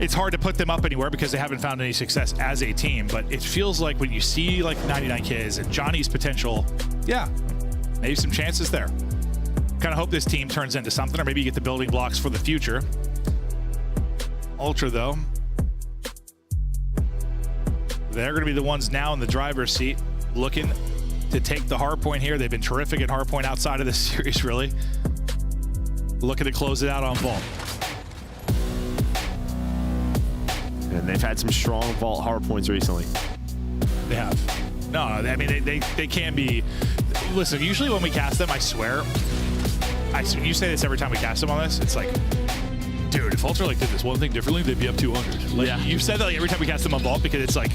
it's hard to put them up anywhere because they haven't found any success as a team. But it feels like when you see like 99 Kids and Johnny's potential, yeah, maybe some chances there. Kind of hope this team turns into something, or maybe you get the building blocks for the future. Ultra, though, they're going to be the ones now in the driver's seat looking to take the hardpoint here. They've been terrific at hardpoint outside of this series, really. Looking to close it out on Vault. And they've had some strong Vault hardpoints recently. They have. No, I mean, they can be. Listen, usually when we cast them, I swear, you say this every time we cast them on this, it's like, dude, if Ultra like did this one thing differently, they'd be up 200. Like, yeah. You've said that like every time we cast them on Vault, because it's like,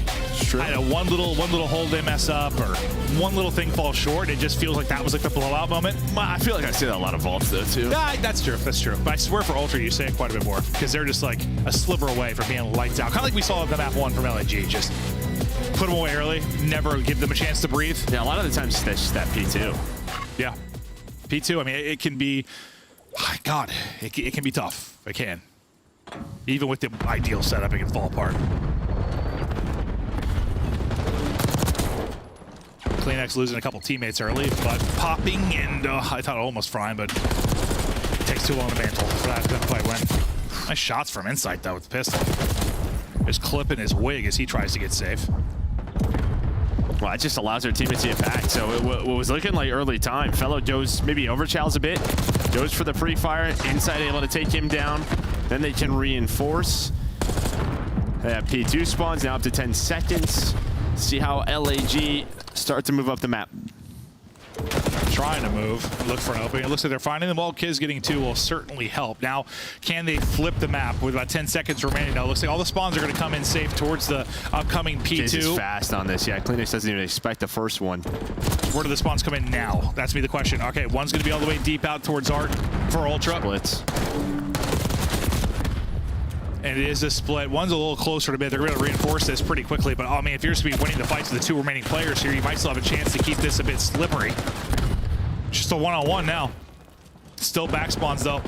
I don't know, one little hole they mess up or one little thing falls short. It just feels like that was like the blowout moment. I feel like I say that a lot of Vaults though too. Yeah, that's true. That's true. But I swear for Ultra, you say it quite a bit more because they're just like a sliver away from being lights out. Kind of like we saw in the map 1 from LAG. Just put them away early, never give them a chance to breathe. Yeah, a lot of the times that's just that P2. Yeah. P2, I mean, it can be, God, it can be tough. It can. Even with the ideal setup, it can fall apart. Kleenex losing a couple teammates early, but popping, and I thought almost frying, but it takes too long to mantle for that gunfight win. Nice shots from Insight, though, with the pistol. Just clipping his wig as he tries to get safe. Well, it just allows their teammates to get back. So what was looking like early time, Fellow goes maybe overchows a bit, goes for the pre-fire, Insight able to take him down. Then they can reinforce. They have P2 spawns now up to 10 seconds. See how LAG start to move up the map. Trying to move, look for an opening. It looks like they're finding them. Well, Kiz getting 2 will certainly help. Now, can they flip the map with about 10 seconds remaining? Now, it looks like all the spawns are going to come in safe towards the upcoming P2. Kiz is fast on this. Yeah, Kleenex doesn't even expect the first one. Where do the spawns come in now? That's me the question. Okay, one's going to be all the way deep out towards Art for Ultra. Splits. And it is a split. One's a little closer to mid. They're going to reinforce this pretty quickly. But, I mean, if you're supposed to be winning the fights with the 2 remaining players here, you might still have a chance to keep this a bit slippery. Just a one-on-one now. Still back spawns, though.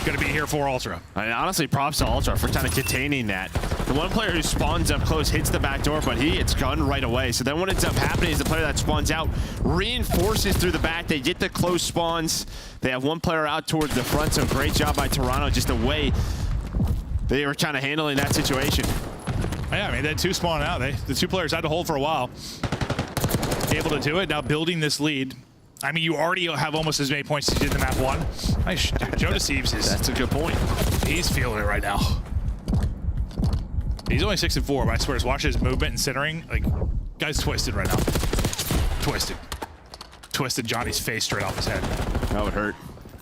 Going to be here for Ultra. I mean, honestly, props to Ultra for kind of containing that. The one player who spawns up close hits the back door, but he gets gunned right away. So then what ends up happening is the player that spawns out reinforces through the back. They get the close spawns. They have one player out towards the front, so great job by Toronto, just the way they were kind of handling that situation. Yeah, I mean, they had 2 spawn out. The 2 players had to hold for a while. Able to do it, now building this lead. I mean, you already have almost as many points as you did in the map 1. Nice. Joe Deceives is... That's a good point. He's feeling it right now. He's only 6-4, but I swear, just watch his movement and centering. Like, guy's twisted right now. Twisted. Twisted Johnny's face straight off his head. That would hurt.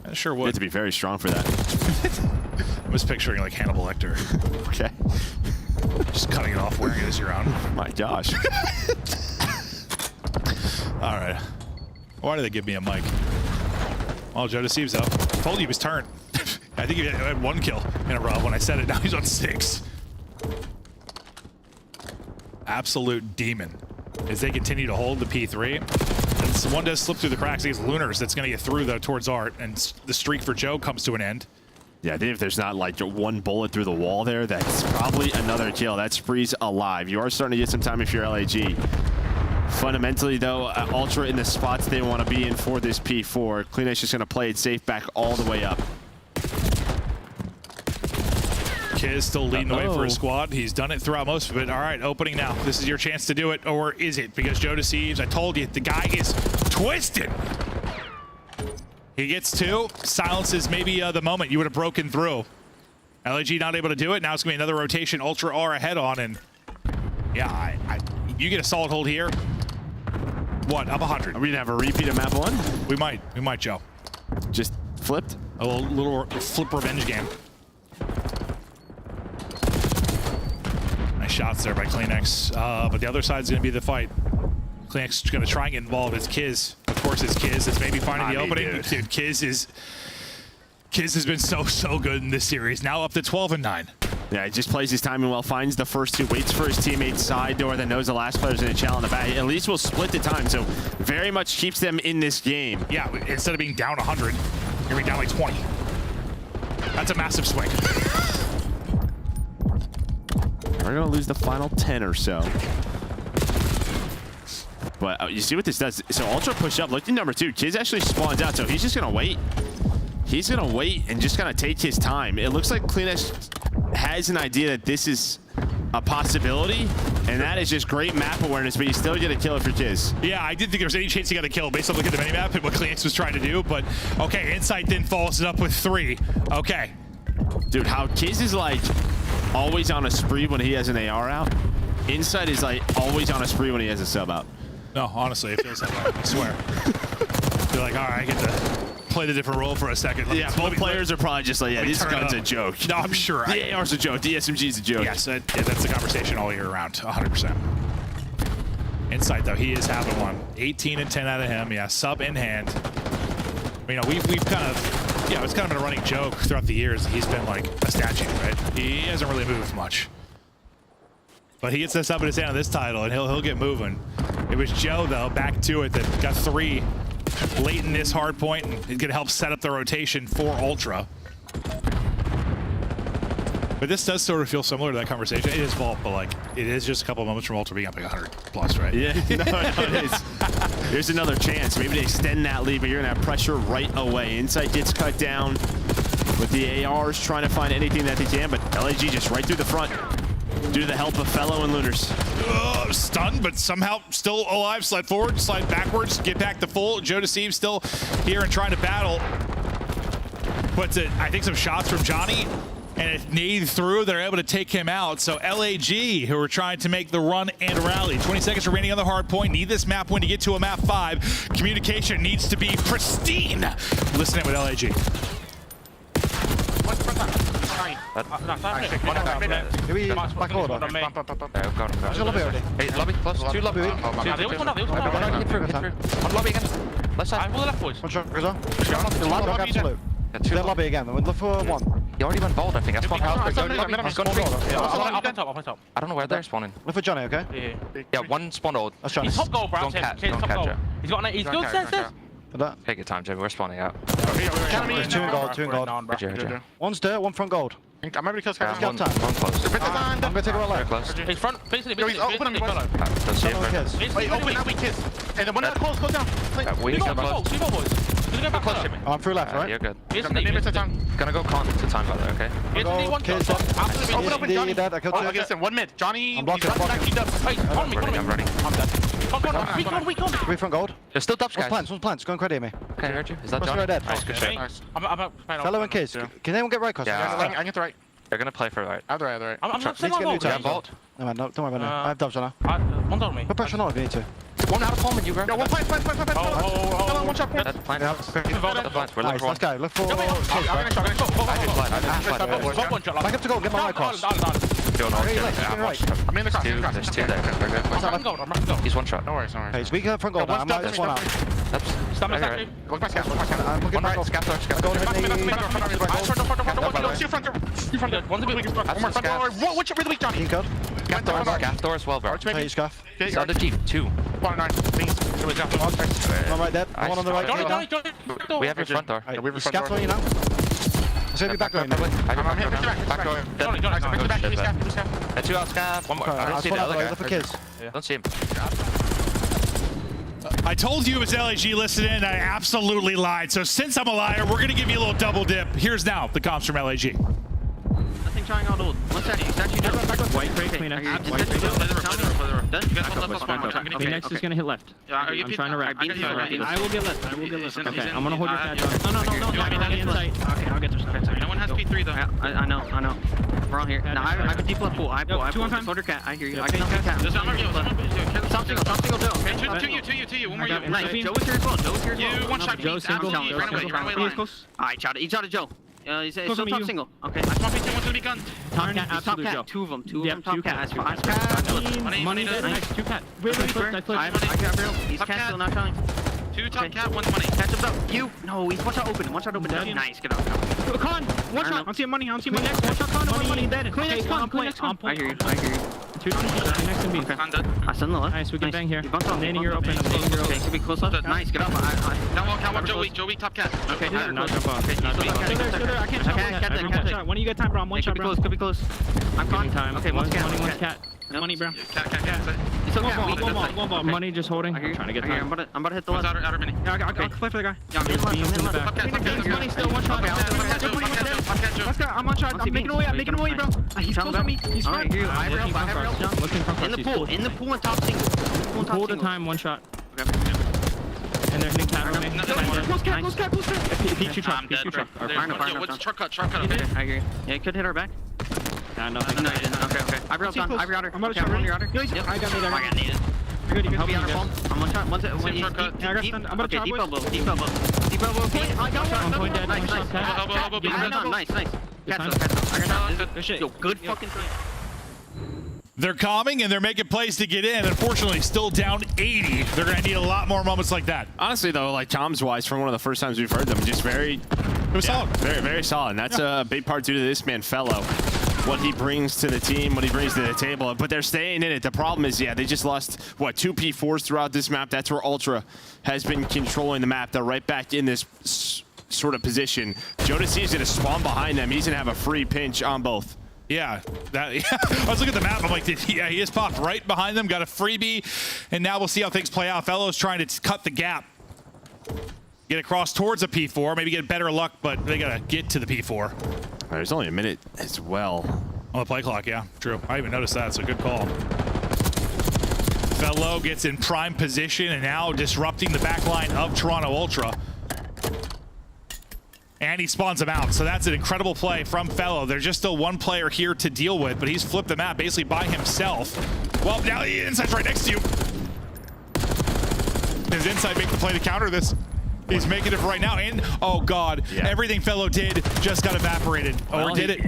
It sure You would. have to be very strong for that. I was picturing like Hannibal Lecter. Okay. Just cutting it off, wearing it as your own. My gosh. All right. Why did they give me a mic? Well, Joe Deceives, though. Told you he was turned. I think he had 1 kill in a row when I said it. Now he's on 6. Absolute demon. As they continue to hold the P3. And someone does slip through the cracks against Lunars. That's going to get through, though, towards Art. And the streak for Joe comes to an end. Yeah, I think if there's not like 1 bullet through the wall there, that's probably another kill. That Spree's alive. You are starting to get some time if you're LAG. Fundamentally, though, Ultra in the spots they want to be in for this P4. Kleenex just going to play it safe back all the way up. Kiz still leading the way for his squad. He's done it throughout most of it. All right, opening now. This is your chance to do it, or is it? Because Joe Deceives, I told you, the guy is twisted. He gets 2, silences maybe the moment you would have broken through. LAG not able to do it. Now it's going to be another rotation. Ultra are ahead on, and yeah, you get a solid hold here. What, up 100? Are we going to have a repeat of map 1? We might, Joe. Just flipped? A little flip revenge game. Nice shots there by Kleenex, but the other side's going to be the fight. Kleenex is going to try and get involved. It's Kiz. Of course, it's Kiz. It's maybe finding the opening. Dude, Kiz has been so good in this series. Now up to 12-9. Yeah, he just plays his timing well, finds the first 2, waits for his teammate's side door, then knows the last player's going to challenge the back. At least we'll split the time, so very much keeps them in this game. Yeah, instead of being down 100, you're going to be down like 20. That's a massive swing. We're going to lose the final 10 or so. But you see what this does? So Ultra push up. Look at number 2. Kiz actually spawns out, so he's just going to wait. He's going to wait and just kind of take his time. It looks like Kleenex has an idea that this is a possibility, and that is just great map awareness, but you still get a kill if you're Kiz. Yeah, I didn't think there was any chance he got a kill based on looking at the minimap and what Kleenex was trying to do, but okay, Insight then follows it up with 3. Okay. Dude, how Kiz is like always on a spree when he has an AR out. Insight is like always on a spree when he has a sub out. No, honestly, it feels that way. I swear. They're like, all right, I get to play the different role for a second. Yeah, both players are probably just like, yeah, this gun's a joke. No, I'm sure. The AR's a joke. The SMG's a joke. Yes, that's the conversation all year round, 100%. Insight, though, he is having one. 18 and 10 out of him. Yeah, sub in hand. You know, we've kind of, yeah, it's kind of been a running joke throughout the years. He's been like a statue, right? He hasn't really moved much. But he gets this up in his hand on this title, and he'll get moving. It was Joe, though, back to it, that got 3 late in this hard point, and it's gonna help set up the rotation for Ultra. But this does sort of feel similar to that conversation. It is Vault, but like it is just a couple of moments from Ultra being up like 100 plus, right? Yeah, no, it is. There's another chance. Maybe they extend that lead, but you're gonna have pressure right away. Insight gets cut down with the ARs trying to find anything that they can, but LAG just right through the front due to the help of Fellow and Lunars. Stunned, but somehow still alive. Slide forward, slide backwards, get back to full. Joe Deceive still here and trying to battle. But I think some shots from Johnny, and if need through, they're able to take him out. So LAG, who are trying to make the run and rally. 20 seconds remaining on the hard point. Need this map win to get to a map 5. Communication needs to be pristine. Listen in with LAG. Maybe back order. Where's your lobby already? Hey, lobby, close. 2 lobby. Lobby. Hit through. One lobby again. Left side. One shot, Rizzo. Absolute. Yeah, 2 That lobby again. We'll look for one. He already went bold, I think. I spawned house. He's gone forward. I don't know where they're spawning. Look for Johnny, okay? Yeah, one spawned old. That's Johnny. He's top goal, bro. Don't catch, don't catch it. He's got an, he's good, says. For that. Take your time, Joe. We're spawning out. There's 2 in gold, 2 in gold. Roger. One's dirt, one front gold. Yeah, one time. close. I'm gonna take a right Very left. close. He's front, basically, Yo, he's open, basically, boys. Don't see it. Someone Very- kiss. Wait, open, now we kiss. And then one that close, go down. We Two can more both. boys. He's gonna go back there. Oh, I'm through left, right? You're good. Basically, Gonna go con to time by there, okay? basically, one Kiss shot. up. Open, open, Johnny. Dead, I killed Oh, two. against him. 1 mid. Johnny. I'm blocking, he's I'm back, blocking. he's up. Hey, on me, I'm ready. I'm dead. Weak on. 3 front gold. There's still dubs, One's guys. plants. Go and credit me. Okay, I heard you. Is that What's Johnny? right dead? Nice, good shit. Nice. I'm Fellow and kiss. Can anyone get right cross? Yeah. I can get the right. They're gonna play for it, right? I have the right. I'm Need to saying get new one Yeah, time. vault. No, man, don't worry about it. I have dubs on her. One's on me. Put pressure on if you need to. One out of home and you go. Yo, one plant. Oh. One shot. That's fine. Yeah. That's fine. We're Nice, looking let's for one. go. Look for I'm kiss, gonna right? shot. I did slide. I did slide. One shot. Back up to goal, get my right cross. Doing all Hey, good. left, Yeah, right. I'm in the cross. There's 2 there. We're good. I'm rocking gold. He's one shot. No worries. Hey, it's weak front goal. Yeah, I one's might done, just one out. That's Stop me, okay. Look my scaff. I'm looking One back right. off. Scaff door. Scaff Go door. in the One's a bit weak. One more front door. What's your really weak, Johnny? King code. Scaff door as well, bro. Hey, scuff. He's on the Jeep. 2. 109. Please. One right there. One on the right. Johnny. We have your front door. Right, you scaff on you now. Let's go back going. Probably. I I'm hitting the back. Johnny. Back. Shit, Scaff. man. 2 out scaff. One more. I don't see the other Look for guy. kids. Don't see him. I told you it was LAG listening, and I absolutely lied. So since I'm a liar, we're gonna give you a little double dip. Here's now the comps from LAG. Nothing trying out old. One second. It's actually done. White crate, clean up. White crate. Okay, next is gonna hit left. I'm trying to wrap. I will get left. Okay, I'm gonna hold your catch on. No. On the inside. Okay, I'll get this. No one has P3 though. I know. We're all here. Now I have deep left pool. I pull. 2 on time. Soldier cat. I hear you. I can help you cat. Something will do. Okay. To you. One more you. Nice. Joe is here as well. You one shot. Joe single. Run away. Alright, he shot at Joe. He's still top single. Okay. I want P2 to be gunned. Top cat. Top cat. 2 of them. 2 of them. Top cat. Money dead. Nice. 2 cat. I got real. He's cat still not trying. 2 top cat, 1 money. Catch him up. You. No, he's one shot open. Nice. Get out. Con. One shot. I'm seeing money. Next. One shot. Con. Money dead. Clean next. Con. I hear you. 2 next to me. I'm dead. I stun the left. Nice. We can bang here. Landing you're open. Okay, could be close left. Nice. Get up. Now Joey top cat. Okay. Not jump off. Okay. Still there. I can't shot. When you get time, bro. I'm one shot, bro. Could be close. I'm con. Time. Okay, one's cat. One's cat. Money, bro. Cat. It's okay. One ball. Money just holding. I hear you. Trying to get I'm time. about to hit the What's left. outer mini? Yeah, I'll play for the guy. Yeah, I'm hitting left. Top cat. Money still one shot. Let's go. I'm one shot. I'm making a way, bro. He's close on me. He's front. I have rail. Looking front. In the pool and top single. Hold the time. One shot. And they're hitting cat on me. Close cat. Peach truck. What's truck cut? Okay, I hear you. Yeah, it could hit our back. Nah, No, nothing. you didn't. Okay. I've reeled on. I've routed. I'm about to Okay, shot. I'm on your outer. Yep. I got needed. I got needed. You're good. Help me outer ball. I'm one shot. Deep elbow. Deep elbow. Deep elbow. I got On point dead. Nice. One shot. Cat. Nice. I got this. Yo, good fucking time. They're calming and they're making plays to get in. Unfortunately, still down 80. They're going to need a lot more moments like that. Honestly, though, like Tom's-wise, from one of the first times we've heard them, just very It was solid. Very solid. And that's a big part due to this man, Fellow. what he brings to the team, what he brings to the table, but they're staying in it. The problem is, yeah, they just lost, what, 2 P4s throughout this map. That's where Ultra has been controlling the map. They're right back in this sort of position. Jodeci's going to spawn behind them. He's going to have a free pinch on both. Yeah, I was looking at the map. I'm like, yeah, he just popped right behind them, got a freebie, and now we'll see how things play out. Fellow's trying to cut the gap, get across towards a P4, maybe get better luck, but they gotta get to the P4. There's only a minute as well on the play clock. Yeah, true. I even noticed that. It's a good call. Fellow gets in prime position and now disrupting the back line of Toronto Ultra. And he spawns him out. So that's an incredible play from Fellow. There's just still one player here to deal with, but he's flipped the map basically by himself. Well, now the inside's right next to you. His inside make the play to counter this. He's making it right now, and oh god, yeah. Everything Fellow did just got evaporated. Well, or did it?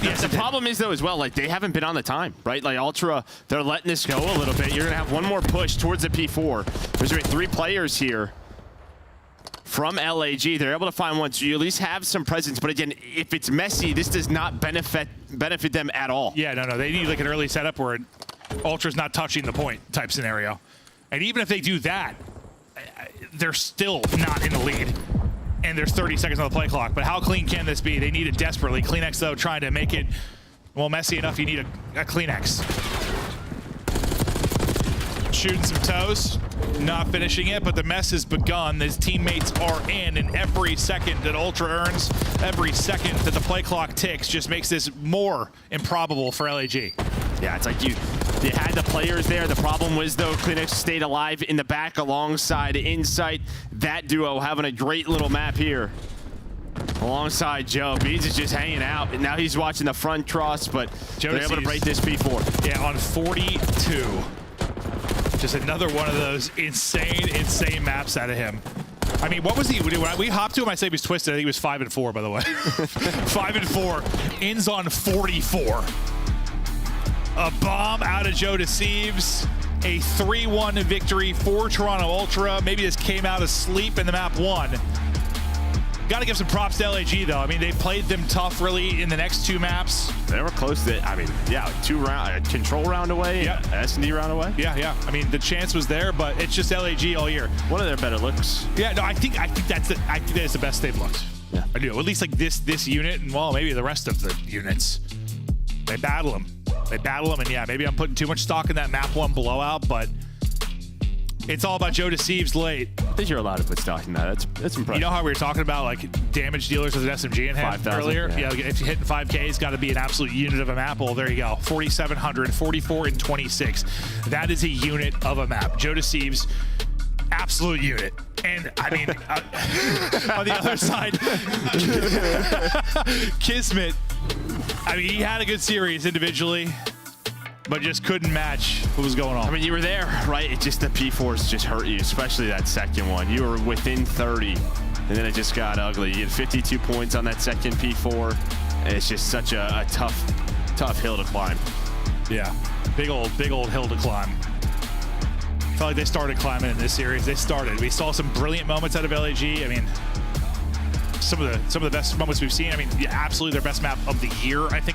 Yes, the problem is though as well, like they haven't been on the time, right? Like Ultra, they're letting this go a little bit. You're gonna have one more push towards the P4. There's gonna be 3 players here from LAG. They're able to find one, so you at least have some presence. But again, if it's messy, this does not benefit them at all. Yeah, no, they need like an early setup where Ultra's not touching the point type scenario. And even if they do that, they're still not in the lead. And there's 30 seconds on the play clock. But how clean can this be? They need it desperately. CleanX, though, trying to make it, well, messy enough. You need a CleanX. Shooting some toes. Not finishing it, but the mess has begun. His teammates are in, and every second that Ultra earns, every second that the play clock ticks just makes this more improbable for LAG. Yeah, it's like they had the players there. The problem was, though, CleanX stayed alive in the back alongside Insight. That duo having a great little map here. Alongside Joe. Beans is just hanging out, and now he's watching the front cross, but they're able to break this P4. Yeah, on 42. Just another one of those insane maps out of him. I mean, what was he? When we hopped to him, I say he was twisted. I think he was 5 and 4, by the way. 5 and 4. Ends on 44. A bomb out of Joe Deceives. A 3-1 victory for Toronto Ultra. Maybe this came out asleep in the map 1. Got to give some props to LAG, though. I mean, they played them tough, really, in the next 2 maps. They were close to, I mean, yeah, 2 round, control round away, yeah. S&D round away. Yeah. I mean, the chance was there, but it's just LAG all year. One of their better looks. Yeah, no, I think that is the best they've looked. Yeah, I do. At least like this unit, and well, maybe the rest of the units. They battle them. And yeah, maybe I'm putting too much stock in that map 1 blowout, but it's all about Joe Deceives late. I think you're allowed to put stock in that. That's impressive. You know how we were talking about like damage dealers with an SMG in hand earlier? Yeah, if you're hitting 5K, it's got to be an absolute unit of a map. Well, there you go. 4,700, 44, and 26. That is a unit of a map. Joe Deceives, absolute unit. And I mean, on the other side, Kismet. I mean, he had a good series individually, but just couldn't match what was going on. I mean, you were there, right? It just, the P4s just hurt you, especially that second one. You were within 30, and then it just got ugly. You had 52 points on that second P4, and it's just such a tough hill to climb. Yeah, big old hill to climb. I felt like they started climbing in this series. We saw some brilliant moments out of LAG. I mean, some of the best moments we've seen. I mean, yeah, absolutely their best map of the year, I think.